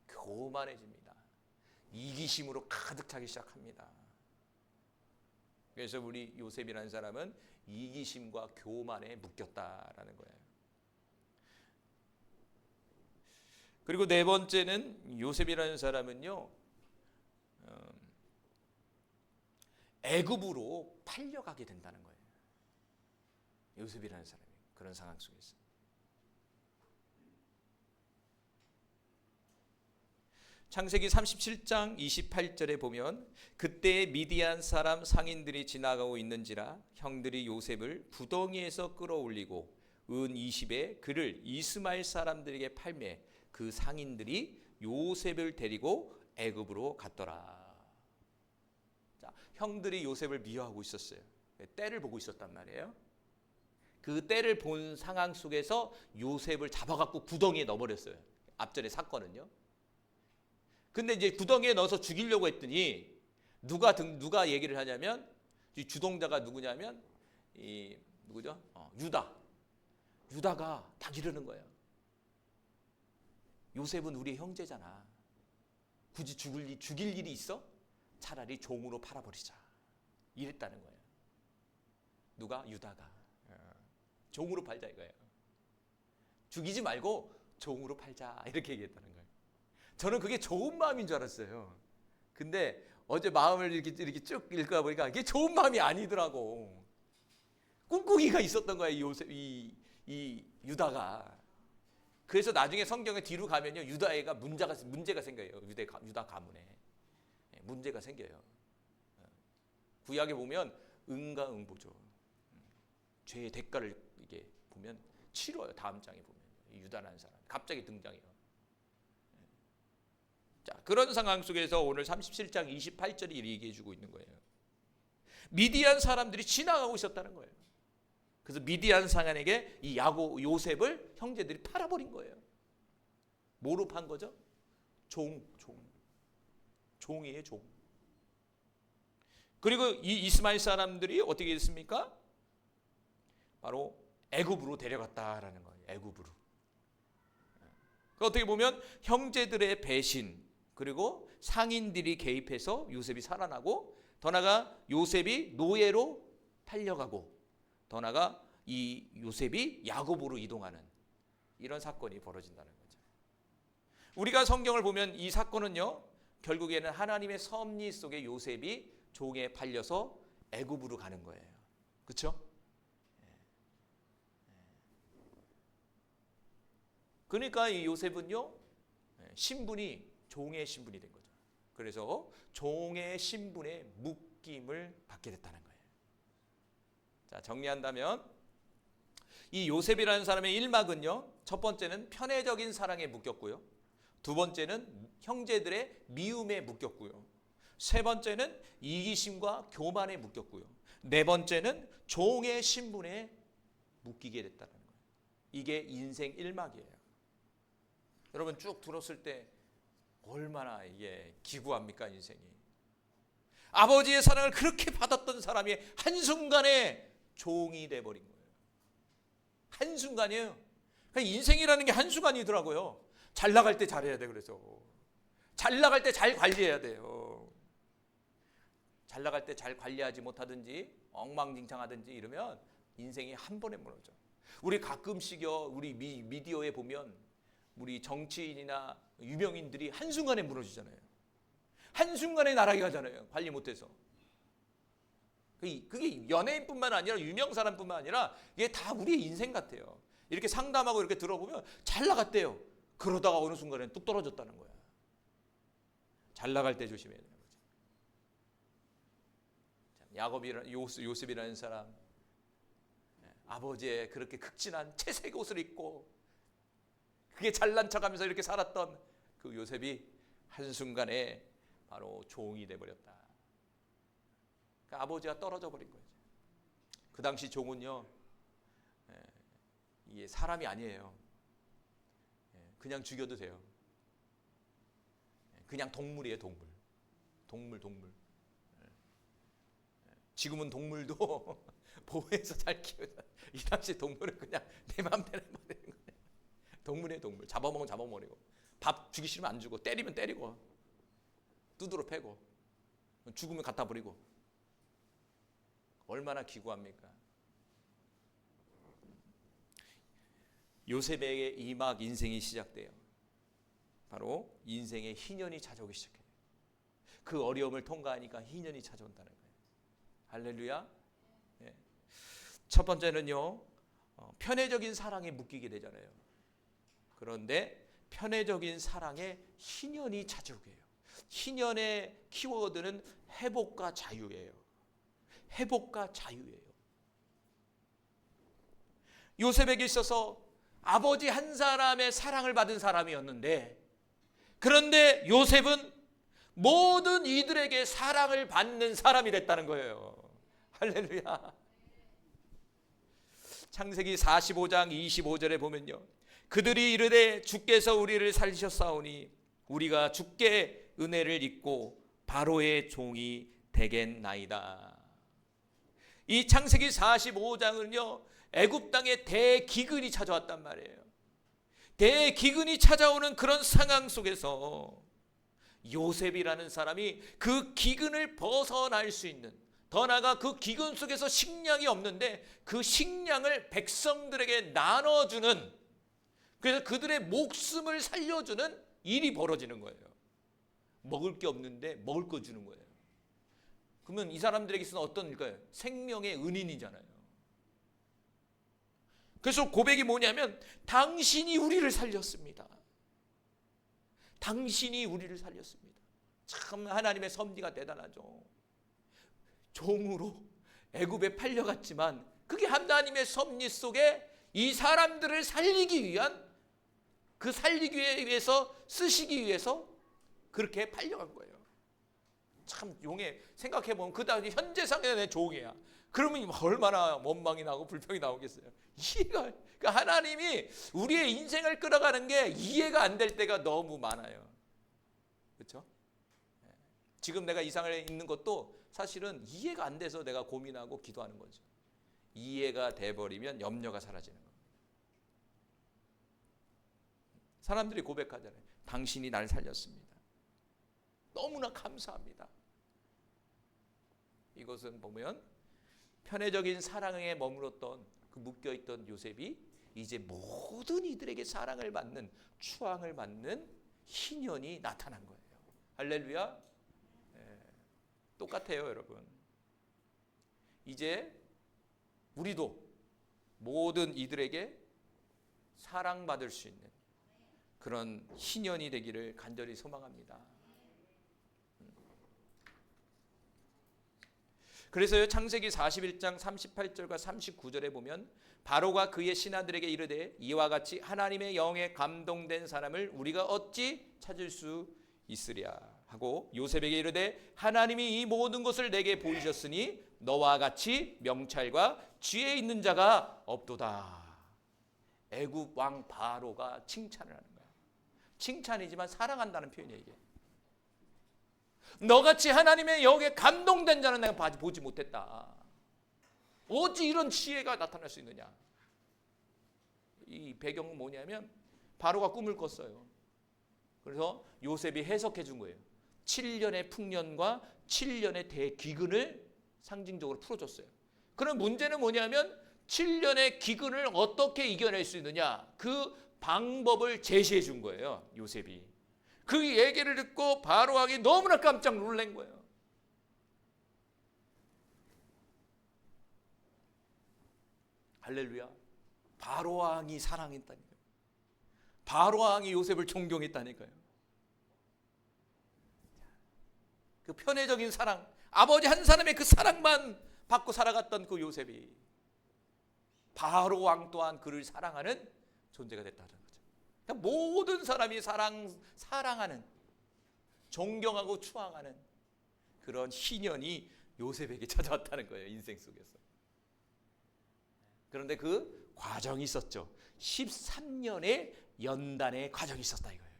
교만해집니다. 이기심으로 가득 차기 시작합니다. 그래서 우리 요셉이라는 사람은 이기심과 교만에 묶였다라는 거예요. 그리고 네 번째는 요셉이라는 사람은요, 애굽으로 팔려가게 된다는 거예요. 요셉이라는 사람이 그런 상황 속에서. 창세기 37장 28절에 보면 그때 미디안 사람 상인들이 지나가고 있는지라 형들이 요셉을 구덩이에서 끌어올리고 은 20에 그를 이스마엘 사람들에게 팔매 그 상인들이 요셉을 데리고 애굽으로 갔더라. 자, 형들이 요셉을 미워하고 있었어요. 때를 보고 있었단 말이에요. 그 때를 본 상황 속에서 요셉을 잡아갖고 구덩이에 넣어버렸어요. 앞전의 사건은요. 근데 이제 구덩이에 넣어서 죽이려고 했더니 누가 얘기를 하냐면 이 주동자가 누구냐면 누구죠? 유다가 딱 이러는 거예요. 요셉은 우리의 형제잖아. 굳이 죽일 일이 있어? 차라리 종으로 팔아버리자. 이랬다는 거예요. 누가? 유다가. 종으로 팔자 이거예요. 죽이지 말고 종으로 팔자 이렇게 얘기했다는 거예요. 저는 그게 좋은 마음인 줄 알았어요. 근데 어제 마음을 이렇게 쭉 읽다 보니까 그게 좋은 마음이 아니더라고. 꿍꿍이가 있었던 거예요, 이 유다가. 그래서 나중에 성경의 뒤로 가면요, 유다애가 문제가 생겨요. 유다 가문에 문제가 생겨요. 구약에 보면 응가 응보죠. 죄의 대가를 이게 보면 치러요. 다음 장에 보면 유다라는 사람 갑자기 등장해요. 자, 그런 상황 속에서 오늘 37장 28절이 얘기해 주고 있는 거예요. 미디안 사람들이 지나가고 있었다는 거예요. 그래서 미디안 상인에게 이 요셉을 형제들이 팔아버린 거예요. 뭐로 판 거죠? 종이에요, 종. 그리고 이 이스마엘 사람들이 어떻게 했습니까? 바로 애굽으로 데려갔다라는 거예요. 애굽으로. 어떻게 보면 형제들의 배신, 그리고 상인들이 개입해서 요셉이 살아나고, 더 나아가 요셉이 노예로 팔려가고, 더 나아가 이 요셉이 야곱으로 이동하는 이런 사건이 벌어진다는 거죠. 우리가 성경을 보면 이 사건은요, 결국에는 하나님의 섭리 속에 요셉이 종에 팔려서 애굽으로 가는 거예요. 그렇죠? 그러니까 이 요셉은요, 신분이 종의 신분이 된 거죠. 그래서 종의 신분에 묶임을 받게 됐다는 거예요. 자, 정리한다면 이 요셉이라는 사람의 일막은요, 첫 번째는 편애적인 사랑에 묶였고요, 두 번째는 형제들의 미움에 묶였고요, 세 번째는 이기심과 교만에 묶였고요, 네 번째는 종의 신분에 묶이게 됐다는 거예요. 이게 인생 일막이에요. 여러분 쭉 들었을 때 얼마나 이게 기구합니까, 인생이. 아버지의 사랑을 그렇게 받았던 사람이 한순간에 종이 돼버린 거예요. 한순간이에요. 그러니까 인생이라는 게 한순간이더라고요. 잘 나갈 때 잘해야 돼. 그래서 잘 나갈 때 잘 관리해야 돼요. 잘 나갈 때 잘 관리하지 못하든지 엉망진창하든지 이러면 인생이 한 번에 무너져. 우리 가끔씩요, 우리 미디어에 보면 우리 정치인이나 유명인들이 한순간에 무너지잖아요. 한순간에 나락에 가잖아요. 관리 못해서. 그게 연예인뿐만 아니라 유명 사람뿐만 아니라 이게 다 우리의 인생 같아요. 이렇게 상담하고 이렇게 들어보면 잘 나갔대요. 그러다가 어느 순간에 뚝 떨어졌다는 거야. 잘 나갈 때 조심해야 되는 거지. 요셉이라는 사람, 아버지의 그렇게 극진한 채색 옷을 입고 그게 잘난 척하면서 이렇게 살았던 그 요셉이 한순간에 바로 종이 돼버렸다. 그러니까 아버지가 떨어져 버린 거죠. 그 당시 종은요, 이게 사람이 아니에요. 그냥 죽여도 돼요. 그냥 동물이에요, 동물. 동물. 지금은 동물도 보호해서 잘 키우다. 이 당시 동물은 그냥 내 마음대로 해버리는 거예요. 동물이에요, 동물. 잡아먹으면 잡아먹으고, 밥 주기 싫으면 안 주고, 때리면 때리고, 두드러 패고, 죽으면 갖다 버리고. 얼마나 기구합니까? 요셉에게 이막 인생이 시작돼요. 바로 인생의 희년이 찾아오기 시작해요. 그 어려움을 통과하니까 희년이 찾아온다는 거예요. 할렐루야. 네. 첫 번째는요, 편애적인 사랑에 묶이게 되잖아요. 그런데 편애적인 사랑에 희년이 찾아오게 해요. 희년의 키워드는 회복과 자유예요. 회복과 자유예요. 요셉에게 있어서 아버지 한 사람의 사랑을 받은 사람이었는데, 그런데 요셉은 모든 이들에게 사랑을 받는 사람이 됐다는 거예요. 할렐루야. 창세기 45장 25절에 보면요, 그들이 이르되 주께서 우리를 살리셨사오니 우리가 주께 은혜를 입고 바로의 종이 되겠나이다. 이 창세기 45장은요, 애굽 땅에 대기근이 찾아왔단 말이에요. 대기근이 찾아오는 그런 상황 속에서 요셉이라는 사람이 그 기근을 벗어날 수 있는, 더 나아가 그 기근 속에서 식량이 없는데 그 식량을 백성들에게 나눠주는, 그래서 그들의 목숨을 살려주는 일이 벌어지는 거예요. 먹을 게 없는데 먹을 거 주는 거예요. 그러면 이 사람들에게 있어서 어떤 일까요? 생명의 은인이잖아요. 그래서 고백이 뭐냐면, 당신이 우리를 살렸습니다. 당신이 우리를 살렸습니다. 참 하나님의 섭리가 대단하죠. 종으로 애굽에 팔려갔지만 그게 하나님의 섭리 속에 이 사람들을 살리기 위한, 그 살리기 위해서, 쓰시기 위해서 그렇게 팔려간 거예요. 참 용해. 생각해보면 그 당시 현재상의 내 종이야. 그러면 얼마나 원망이 나고 불평이 나오겠어요. 이해가, 그러니까 하나님이 우리의 인생을 끌어가는 게 이해가 안 될 때가 너무 많아요. 그렇죠? 지금 내가 이 상을 있는 것도 사실은 이해가 안 돼서 내가 고민하고 기도하는 거죠. 이해가 돼버리면 염려가 사라지는 거예요. 사람들이 고백하잖아요. 당신이 날 살렸습니다. 너무나 감사합니다. 이것은 보면 편애적인 사랑에 머물렀던, 그 묶여있던 요셉이 이제 모든 이들에게 사랑을 받는, 추앙을 받는 희년이 나타난 거예요. 할렐루야. 똑같아요, 여러분. 이제 우리도 모든 이들에게 사랑받을 수 있는 그런 희년이 되기를 간절히 소망합니다. 그래서요, 창세기 41장 38절과 39절에 보면 바로가 그의 신하들에게 이르되 이와 같이 하나님의 영에 감동된 사람을 우리가 어찌 찾을 수 있으랴 하고, 요셉에게 이르되 하나님이 이 모든 것을 내게 보이셨으니 너와 같이 명찰과 지혜 있는 자가 없도다. 애굽 왕 바로가 칭찬을 하는 거야. 칭찬이지만 사랑한다는 표현이에요, 이게. 너같이 하나님의 영에 감동된 자는 내가 보지 못했다. 어찌 이런 지혜가 나타날 수 있느냐. 이 배경은 뭐냐면 바로가 꿈을 꿨어요. 그래서 요셉이 해석해 준 거예요. 7년의 풍년과 7년의 대기근을 상징적으로 풀어줬어요. 그럼 문제는 뭐냐면 7년의 기근을 어떻게 이겨낼 수 있느냐, 그 방법을 제시해 준 거예요, 요셉이. 그 얘기를 듣고 바로 왕이 너무나 깜짝 놀란 거예요. 할렐루야. 바로 왕이 사랑했다니까요. 바로 왕이 요셉을 존경했다니까요. 그 편애적인 사랑, 아버지 한 사람의 그 사랑만 받고 살아갔던 그 요셉이 바로 왕 또한 그를 사랑하는 존재가 됐다는 거죠. 그러니까 모든 사람이 사랑하는, 존경하고 추앙하는 그런 희년이 요셉에게 찾아왔다는 거예요, 인생 속에서. 그런데 그 과정이 있었죠. 13년의 연단의 과정이 있었다 이거예요.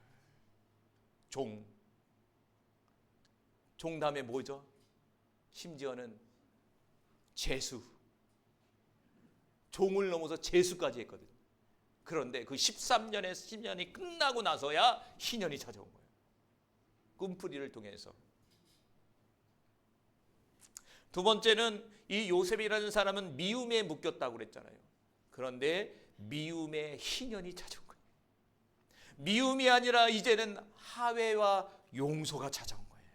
종담에 뭐죠? 심지어는 제수, 종을 넘어서 제수까지 했거든요. 그런데 그 13년의 10년이 끝나고 나서야 희년이 찾아온 거예요. 꿈풀이를 통해서. 두 번째는 이 요셉이라는 사람은 미움에 묶였다고 그랬잖아요. 그런데 미움의 희년이 찾아온 거예요. 미움이 아니라 이제는 하회와 용서가 찾아온 거예요.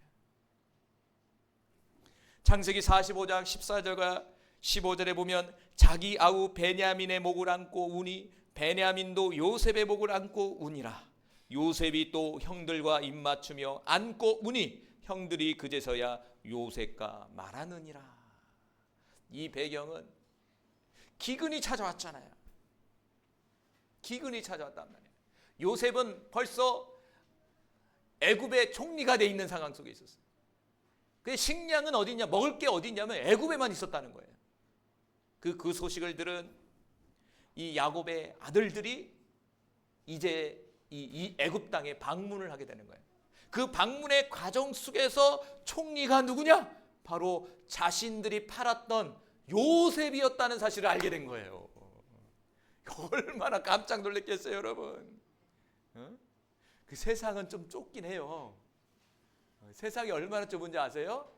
창세기 45장 14절과 15절에 보면 자기 아우 베냐민의 목을 안고 우니 베냐민도 요셉의 목을 안고 우니라. 요셉이 또 형들과 입맞추며 안고 우니 형들이 그제서야 요셉과 말하느니라. 이 배경은 기근이 찾아왔잖아요. 기근이 찾아왔단 말이에요. 요셉은 벌써 애굽의 총리가 돼 있는 상황 속에 있었어요. 그 식량은 어디냐, 먹을 게 어디냐면 애굽에만 있었다는 거예요. 그 소식을 들은 이 야곱의 아들들이 이제 이 애굽 땅에 방문을 하게 되는 거예요. 그 방문의 과정 속에서 총리가 누구냐? 바로 자신들이 팔았던 요셉이었다는 사실을 알게 된 거예요. 얼마나 깜짝 놀랐겠어요, 여러분. 그 세상은 좀 좁긴 해요. 세상이 얼마나 좁은지 아세요?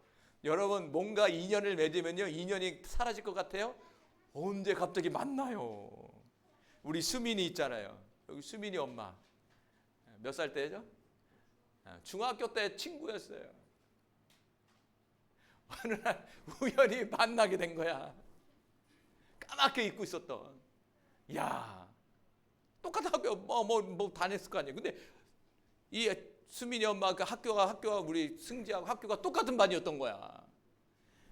여러분 뭔가 인연을 맺으면요, 인연이 사라질 것 같아요? 언제 갑자기 만나요. 우리 수민이 있잖아요. 여기 수민이 엄마 몇 살 때죠? 중학교 때 친구였어요. 어느 날 우연히 만나게 된 거야. 까맣게 입고 있었던. 야, 똑같은 학교 뭐 다녔을 거 아니에요. 근데 이 수민이 엄마 그 학교가 우리 승지하고 학교가 똑같은 반이었던 거야.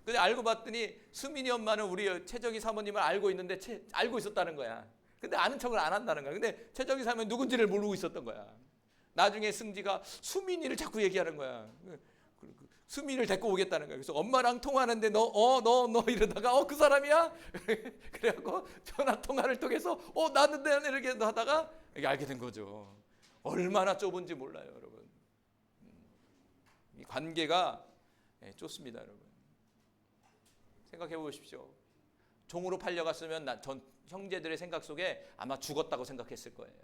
근데 알고 봤더니 수민이 엄마는 우리 최정희 사모님을 알고 있는데 알고 있었다는 거야. 근데 아는 척을 안 한다는 거야. 근데 최정희 사모님 누군지를 모르고 있었던 거야. 나중에 승지가 수민이를 자꾸 얘기하는 거야. 수민이를 데리고 오겠다는 거야. 그래서 엄마랑 통화하는데 너 이러다가 그 사람이야? 그래갖고 전화 통화를 통해서 나는 이렇게 하다가 이게 알게 된 거죠. 얼마나 좁은지 몰라요, 여러분. 이 관계가 좁습니다, 여러분. 생각해 보십시오. 종으로 팔려갔으면 전 형제들의 생각 속에 아마 죽었다고 생각했을 거예요.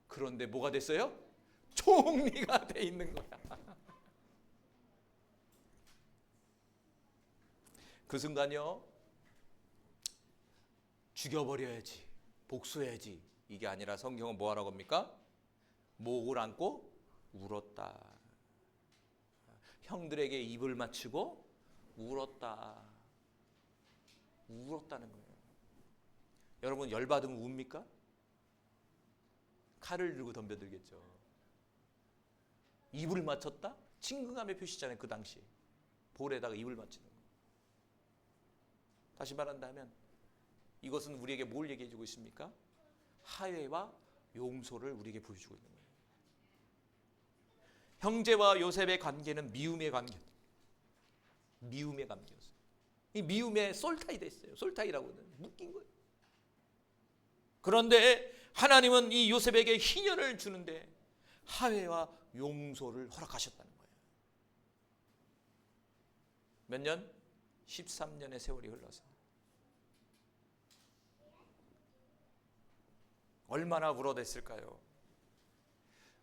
그런데 뭐가 됐어요? 총리가 돼 있는 거야. 그 순간요, 죽여버려야지, 복수해야지, 이게 아니라 성경은 뭐 하라고 합니까? 목을 안고 울었다. 형들에게 입을 맞추고 울었다. 울었다는 거예요. 여러분 열받으면 웁니까? 칼을 들고 덤벼들겠죠. 입을 맞췄다? 친근감의 표시잖아요. 그 당시 볼에다가 입을 맞추는 거. 다시 말한다면 이것은 우리에게 뭘 얘기해 주고 있습니까? 하회와 용서를 우리에게 보여주고 있는 거예요. 형제와 요셉의 관계는 미움의 관계, 미움의 관계였어요. 이 미움에 솔타이 됐어요. 솔타이라고는 묶인 거예요. 그런데 하나님은 이 요셉에게 희년을 주는데 하회와 용서를 허락하셨다는 거예요. 몇 년? 13년의 세월이 흘러서 얼마나 울어댔을까요?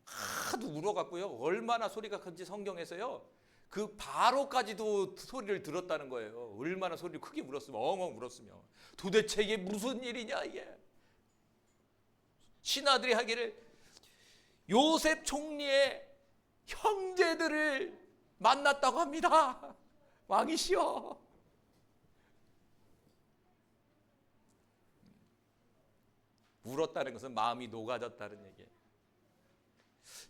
하도 울어갖고요, 얼마나 소리가 큰지 성경에서요, 그 바로까지도 소리를 들었다는 거예요. 얼마나 소리를 크게 울었으면, 엉엉 울었으며, 도대체 이게 무슨 일이냐 이게. 신하들이 하기를 요셉 총리의 형제들을 만났다고 합니다. 왕이시여. 울었다는 것은 마음이 녹아졌다는 얘기예요.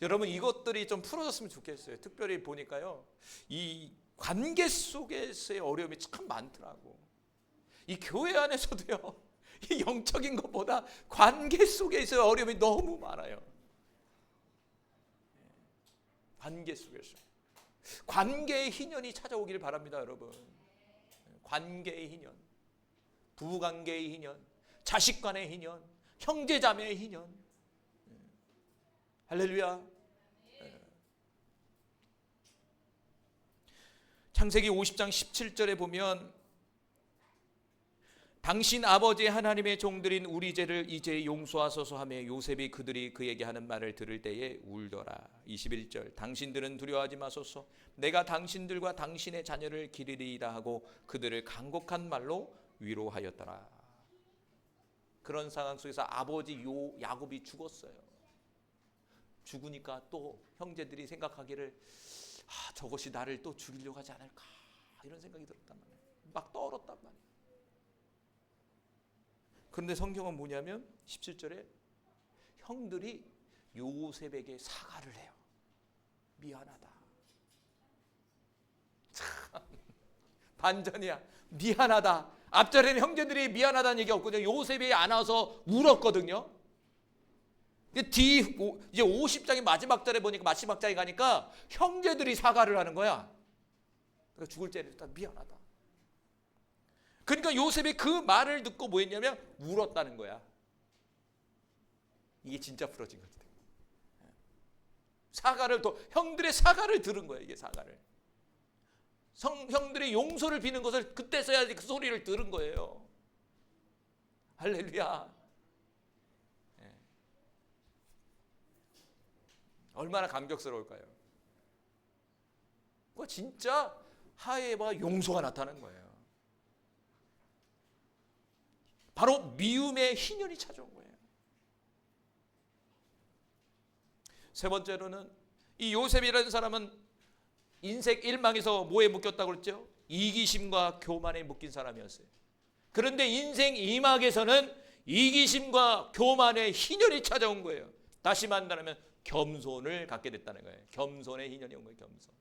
여러분 이것들이 좀 풀어졌으면 좋겠어요. 특별히 보니까요, 이 관계 속에서의 어려움이 참 많더라고. 이 교회 안에서도요, 이 영적인 것보다 관계 속에서의 어려움이 너무 많아요. 관계 속에서 관계의 희년이 찾아오기를 바랍니다, 여러분. 관계의 희년, 부부관계의 희년, 자식 간의 희년, 형제자매의 희년. 할렐루야. 창세기 50장 17절에 보면 당신 아버지 하나님의 종들인 우리 죄를 이제 용서하소서 하며 요셉이 그들이 그에게 하는 말을 들을 때에 울더라. 21절 당신들은 두려워하지 마소서 내가 당신들과 당신의 자녀를 기르리이다 하고 그들을 간곡한 말로 위로하였더라. 그런 상황 속에서 아버지 야곱이 죽었어요. 죽으니까 또 형제들이 생각하기를 저것이 나를 또 죽이려고 하지 않을까 이런 생각이 들었단 말이에요. 막 떠올랐단 말이에요. 그런데 성경은 뭐냐면 17절에 형들이 요셉에게 사과를 해요. 미안하다. 참 반전이야. 미안하다. 앞절에는 형제들이 미안하다는 얘기 없거든요. 요셉이 안 와서 울었거든요. 근데 이제 50장의 마지막 절에 보니까 마지막 장에 가니까 형제들이 사과를 하는 거야. 그러니까 죽을 때 일단 미안하다. 그러니까 요셉이 그 말을 듣고 뭐 했냐면 울었다는 거야. 이게 진짜 풀어진 거지. 사과를 또 형들의 사과를 들은 거야. 이게 사과를. 형들이 용서를 비는 것을 그때서야 그 소리를 들은 거예요. 할렐루야. 얼마나 감격스러울까요? 그거 진짜 하에바 용서가 나타나는 거예요. 바로 미움의 희년이 찾아온 거예요. 세 번째로는 이 요셉이라는 사람은 인생 일망에서 뭐에 묶였다고 그랬죠? 이기심과 교만에 묶인 사람이었어요. 그런데 인생 이막에서는 이기심과 교만의 희년이 찾아온 거예요. 다시 말하면 겸손을 갖게 됐다는 거예요. 겸손의 희년이 온 거예요. 겸손.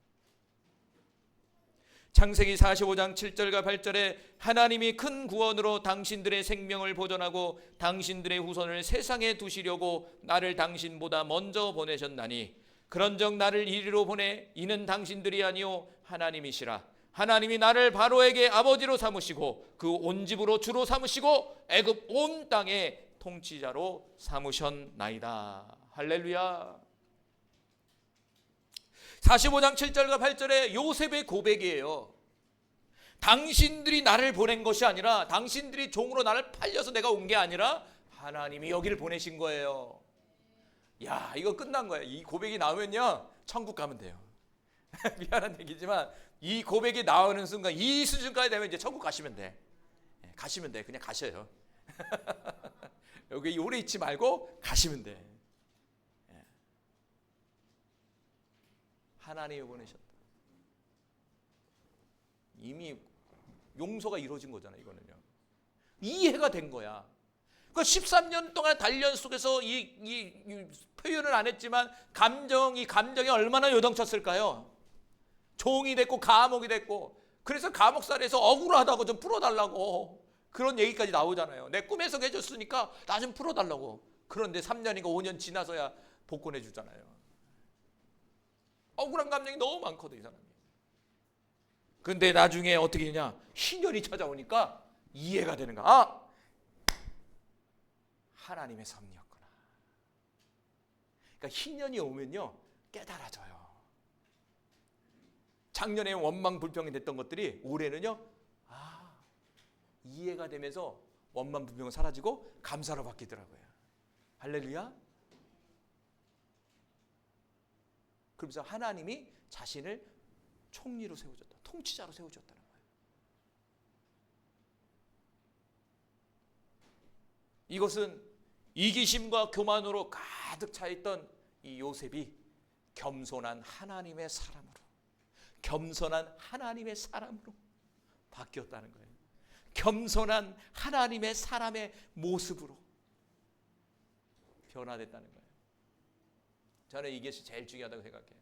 창세기 45장 7절과 8절에 하나님이 큰 구원으로 당신들의 생명을 보존하고 당신들의 후손을 세상에 두시려고 나를 당신보다 먼저 보내셨나니 그런즉 나를 이리로 보내 이는 당신들이 아니요 하나님이시라. 하나님이 나를 바로에게 아버지로 삼으시고 그 온 집으로 주로 삼으시고 애굽 온 땅의 통치자로 삼으셨나이다. 할렐루야. 45장 7절과 8절에 요셉의 고백이에요. 당신들이 나를 보낸 것이 아니라 당신들이 종으로 나를 팔려서 내가 온 게 아니라 하나님이 여기를 보내신 거예요. 야, 이거 끝난 거예요. 이 고백이 나오면요 천국 가면 돼요. 미안한 얘기지만 이 고백이 나오는 순간 이 수준까지 되면 이제 천국 가시면 돼. 가시면 돼. 그냥 가셔요. 여기 오래 있지 말고 가시면 돼. 하나님이 보내셨다. 이미 용서가 이루어진 거잖아요. 이거는요. 이해가 된 거야. 그 13년 동안 단련 속에서 이 표현을 안 했지만 감정이 얼마나 요동쳤을까요? 종이 됐고 감옥이 됐고 그래서 감옥살이에서 억울하다고 좀 풀어달라고 그런 얘기까지 나오잖아요. 내 꿈에서 해줬으니까 나 좀 풀어달라고. 그런데 3년인가 5년 지나서야 복권해 주잖아요. 억울한 감정이 너무 많거든 이 사람이. 근데 나중에 어떻게 되냐? 희년이 찾아오니까 이해가 되는 거야. 하나님의 섭리였구나. 그러니까 희년이 오면요 깨달아져요. 작년에 원망 불평이 됐던 것들이 올해는요 이해가 되면서 원망 불평은 사라지고 감사로 바뀌더라고요. 할렐루야. 그러면서 하나님이 자신을 총리로 세워줬다. 통치자로 세워줬다는 거예요. 이것은 이기심과 교만으로 가득 차있던 이 요셉이 겸손한 하나님의 사람으로 바뀌었다는 거예요. 겸손한 하나님의 사람의 모습으로 변화됐다는 거예요. 저는 이게 제일 중요하다고 생각해요.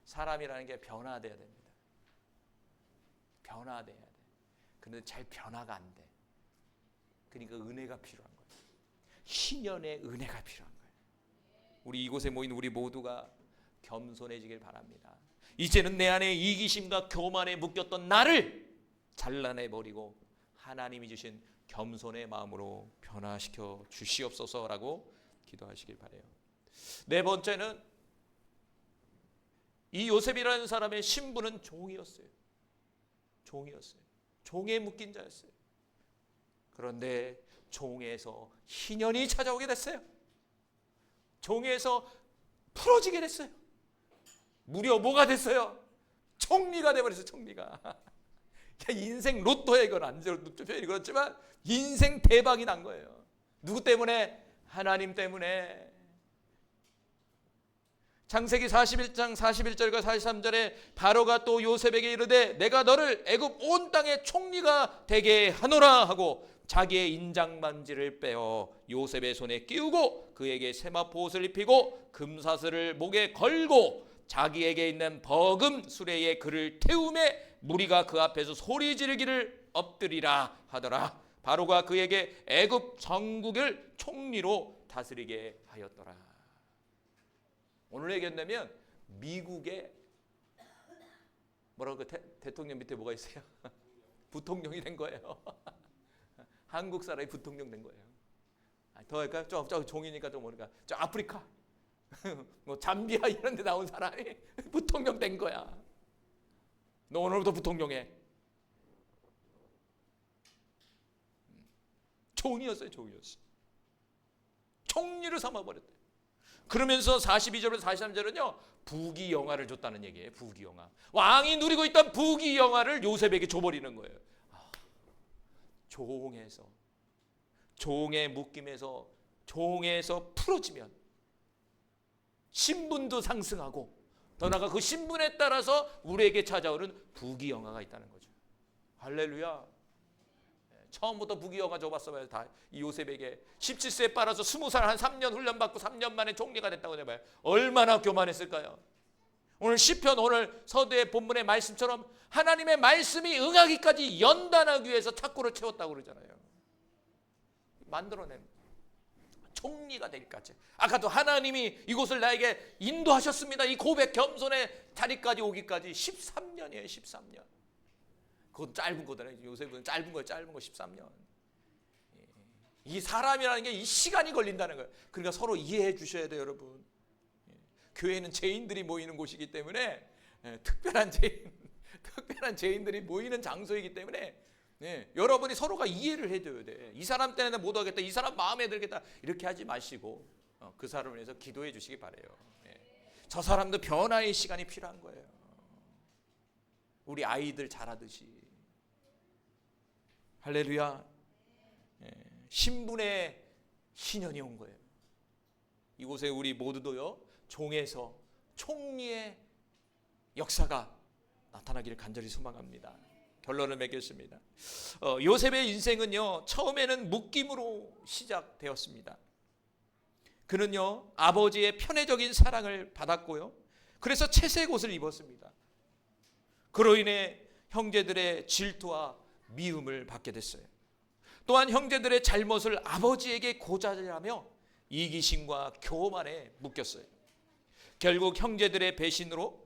사람이라는 게 변화돼야 됩니다. 변화돼야 돼. 그런데 잘 변화가 안 돼. 그러니까 은혜가 필요한 거예요. 희년의 은혜가 필요한 거예요. 우리 이곳에 모인 우리 모두가 겸손해지길 바랍니다. 이제는 내 안에 이기심과 교만에 묶였던 나를 잘라내버리고 하나님이 주신 겸손의 마음으로 변화시켜 주시옵소서라고 기도하시길 바라요. 네 번째는 이 요셉이라는 사람의 신분은 종이었어요. 종이었어요. 종에 묶인 자였어요. 그런데 종에서 희년이 찾아오게 됐어요. 종에서 풀어지게 됐어요. 무려 뭐가 됐어요? 총리가 돼버렸어요. 총리가. 인생 로또에 이건 안 표현이 그렇지만 인생 대박이 난 거예요. 누구 때문에? 하나님 때문에. 창세기 41장 41절과 43절에 바로가 또 요셉에게 이르되 내가 너를 애굽 온 땅의 총리가 되게 하노라 하고 자기의 인장반지를 빼어 요셉의 손에 끼우고 그에게 세마포 옷을 입히고 금사슬을 목에 걸고 자기에게 있는 버금 수레에 그를 태우매 무리가 그 앞에서 소리 지르기를 엎드리라 하더라. 바로가 그에게 애굽 전국을 총리로 다스리게 하였더라. 오늘 얘기한다면 미국의 뭐라고 대통령 밑에 뭐가 있어요? 부통령이 된 거예요. 한국 사람이 부통령 된 거예요. 더 할까요? 저 종이니까 좀 모르니까 저 아프리카 뭐 잠비아 이런 데 나온 사람이 부통령 된 거야. 너 오늘부터 부통령해. 종이었어요. 종이었어. 총리를 삼아버렸대. 그러면서 42절에서 43절은요 부귀영화를 줬다는 얘기예요. 부귀영화. 왕이 누리고 있던 부귀영화를 요셉에게 줘버리는 거예요. 종에서, 종의 묶임에서, 종에서 풀어지면 신분도 상승하고 더 나아가 그 신분에 따라서 우리에게 찾아오는 부귀영화가 있다는 거죠. 할렐루야. 처음부터 부귀영화 줘봤어요. 다 이 요셉에게 17세에 빨아서 20살 한 3년 훈련받고 3년 만에 총리가 됐다고 해봐요. 얼마나 교만했을까요? 오늘 시편 오늘 서두의 본문의 말씀처럼 하나님의 말씀이 응하기까지 연단하기 위해서 탁구를 채웠다고 그러잖아요. 만들어낸 총리가 되기까지. 아까도 하나님이 이곳을 나에게 인도하셨습니다. 이 고백 겸손의 자리까지 오기까지 13년이에요. 13년. 그건 짧은 거잖아요. 요셉은 짧은 거 13년. 이 사람이라는 게 이 시간이 걸린다는 거예요. 그러니까 서로 이해해 주셔야 돼요, 여러분. 교회는 죄인들이 모이는 곳이기 때문에 특별한 죄인들이 모이는 장소이기 때문에 여러분이 서로가 이해를 해줘야 돼. 이 사람 때문에 못 하겠다. 이 사람 마음에 들겠다. 이렇게 하지 마시고 그 사람을 위해서 기도해 주시기 바라요. 저 사람도 변화의 시간이 필요한 거예요. 우리 아이들 잘하듯이. 할렐루야. 신분의 신년이 온 거예요. 이곳에 우리 모두도요 종에서 총리의 역사가 나타나기를 간절히 소망합니다. 결론을 맺겠습니다. 요셉의 인생은요 처음에는 묶임으로 시작되었습니다. 그는요 아버지의 편애적인 사랑을 받았고요 그래서 채색 옷을 입었습니다. 그로 인해 형제들의 질투와 미움을 받게 됐어요. 또한 형제들의 잘못을 아버지에게 고자질하며 이기심과 교만에 묶였어요. 결국 형제들의 배신으로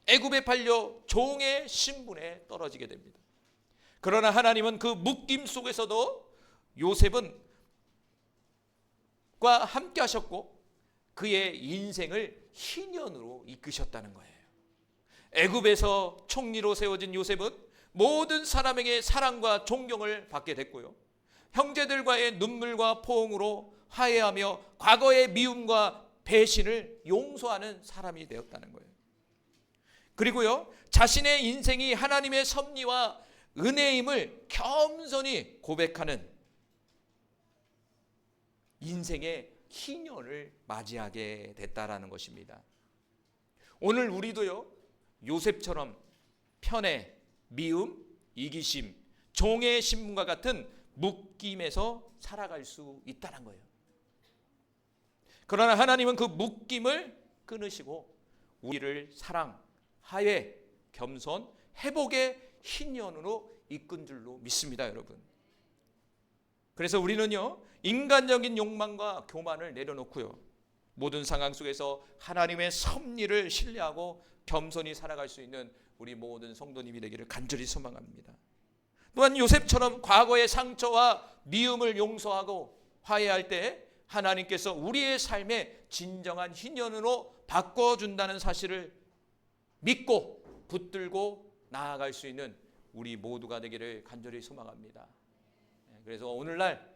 애굽에 팔려 종의 신분에 떨어지게 됩니다. 그러나 하나님은 그 묶임 속에서도 요셉은 과 함께 하셨고 그의 인생을 희년으로 이끄셨다는 거예요. 애굽에서 총리로 세워진 요셉은 모든 사람에게 사랑과 존경을 받게 됐고요. 형제들과의 눈물과 포옹으로 화해하며 과거의 미움과 배신을 용서하는 사람이 되었다는 거예요. 그리고요, 자신의 인생이 하나님의 섭리와 은혜임을 겸손히 고백하는 인생의 희년을 맞이하게 됐다라는 것입니다. 오늘 우리도요, 요셉처럼 편애, 미움, 이기심, 종의 신분과 같은 묶임에서 살아갈 수 있다는 거예요. 그러나 하나님은 그 묶임을 끊으시고 우리를 사랑, 화해, 겸손, 회복의 희년으로 이끈 줄로 믿습니다, 여러분. 그래서 우리는요, 인간적인 욕망과 교만을 내려놓고요, 모든 상황 속에서 하나님의 섭리를 신뢰하고 겸손히 살아갈 수 있는 우리 모든 성도님이 되기를 간절히 소망합니다. 또한 요셉처럼 과거의 상처와 미움을 용서하고 화해할 때 하나님께서 우리의 삶에 진정한 희년으로 바꿔준다는 사실을 믿고 붙들고 나아갈 수 있는 우리 모두가 되기를 간절히 소망합니다. 그래서 오늘날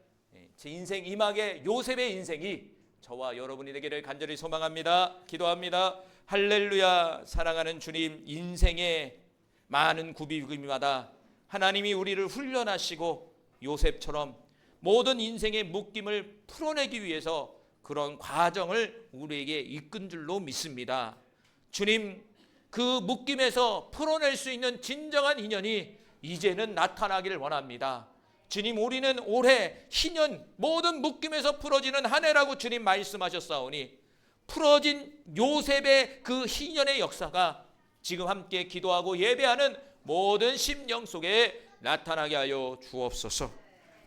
제 인생 이막의 요셉의 인생이 저와 여러분이 되기를 간절히 소망합니다. 기도합니다. 할렐루야. 사랑하는 주님, 인생의 많은 구비구비마다 하나님이 우리를 훈련하시고 요셉처럼 모든 인생의 묶임을 풀어내기 위해서 그런 과정을 우리에게 이끈 줄로 믿습니다. 주님, 그 묶임에서 풀어낼 수 있는 진정한 인연이 이제는 나타나기를 원합니다. 주님, 우리는 올해 희년 모든 묶임에서 풀어지는 한 해라고 주님 말씀하셨사오니 풀어진 요셉의 그 희년의 역사가 지금 함께 기도하고 예배하는 모든 심령 속에 나타나게 하여 주옵소서.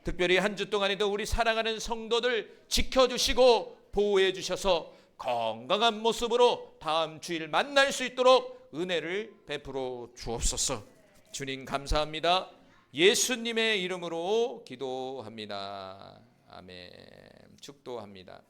특별히 한 주 동안에도 우리 사랑하는 성도들 지켜주시고 보호해 주셔서 건강한 모습으로 다음 주일 만날 수 있도록 은혜를 베풀어 주옵소서. 주님 감사합니다. 예수님의 이름으로 기도합니다. 아멘. 축도합니다.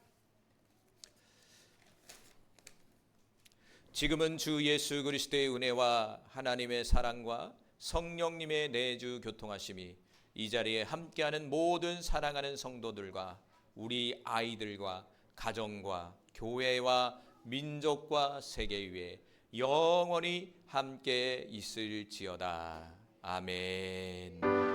지금은 주 예수 그리스도의 은혜와 하나님의 사랑과 성령님의 내주 교통하심이 이 자리에 함께하는 모든 사랑하는 성도들과 우리 아이들과 가정과 교회와 민족과 세계 위에 영원히 함께 있을지어다. 아멘.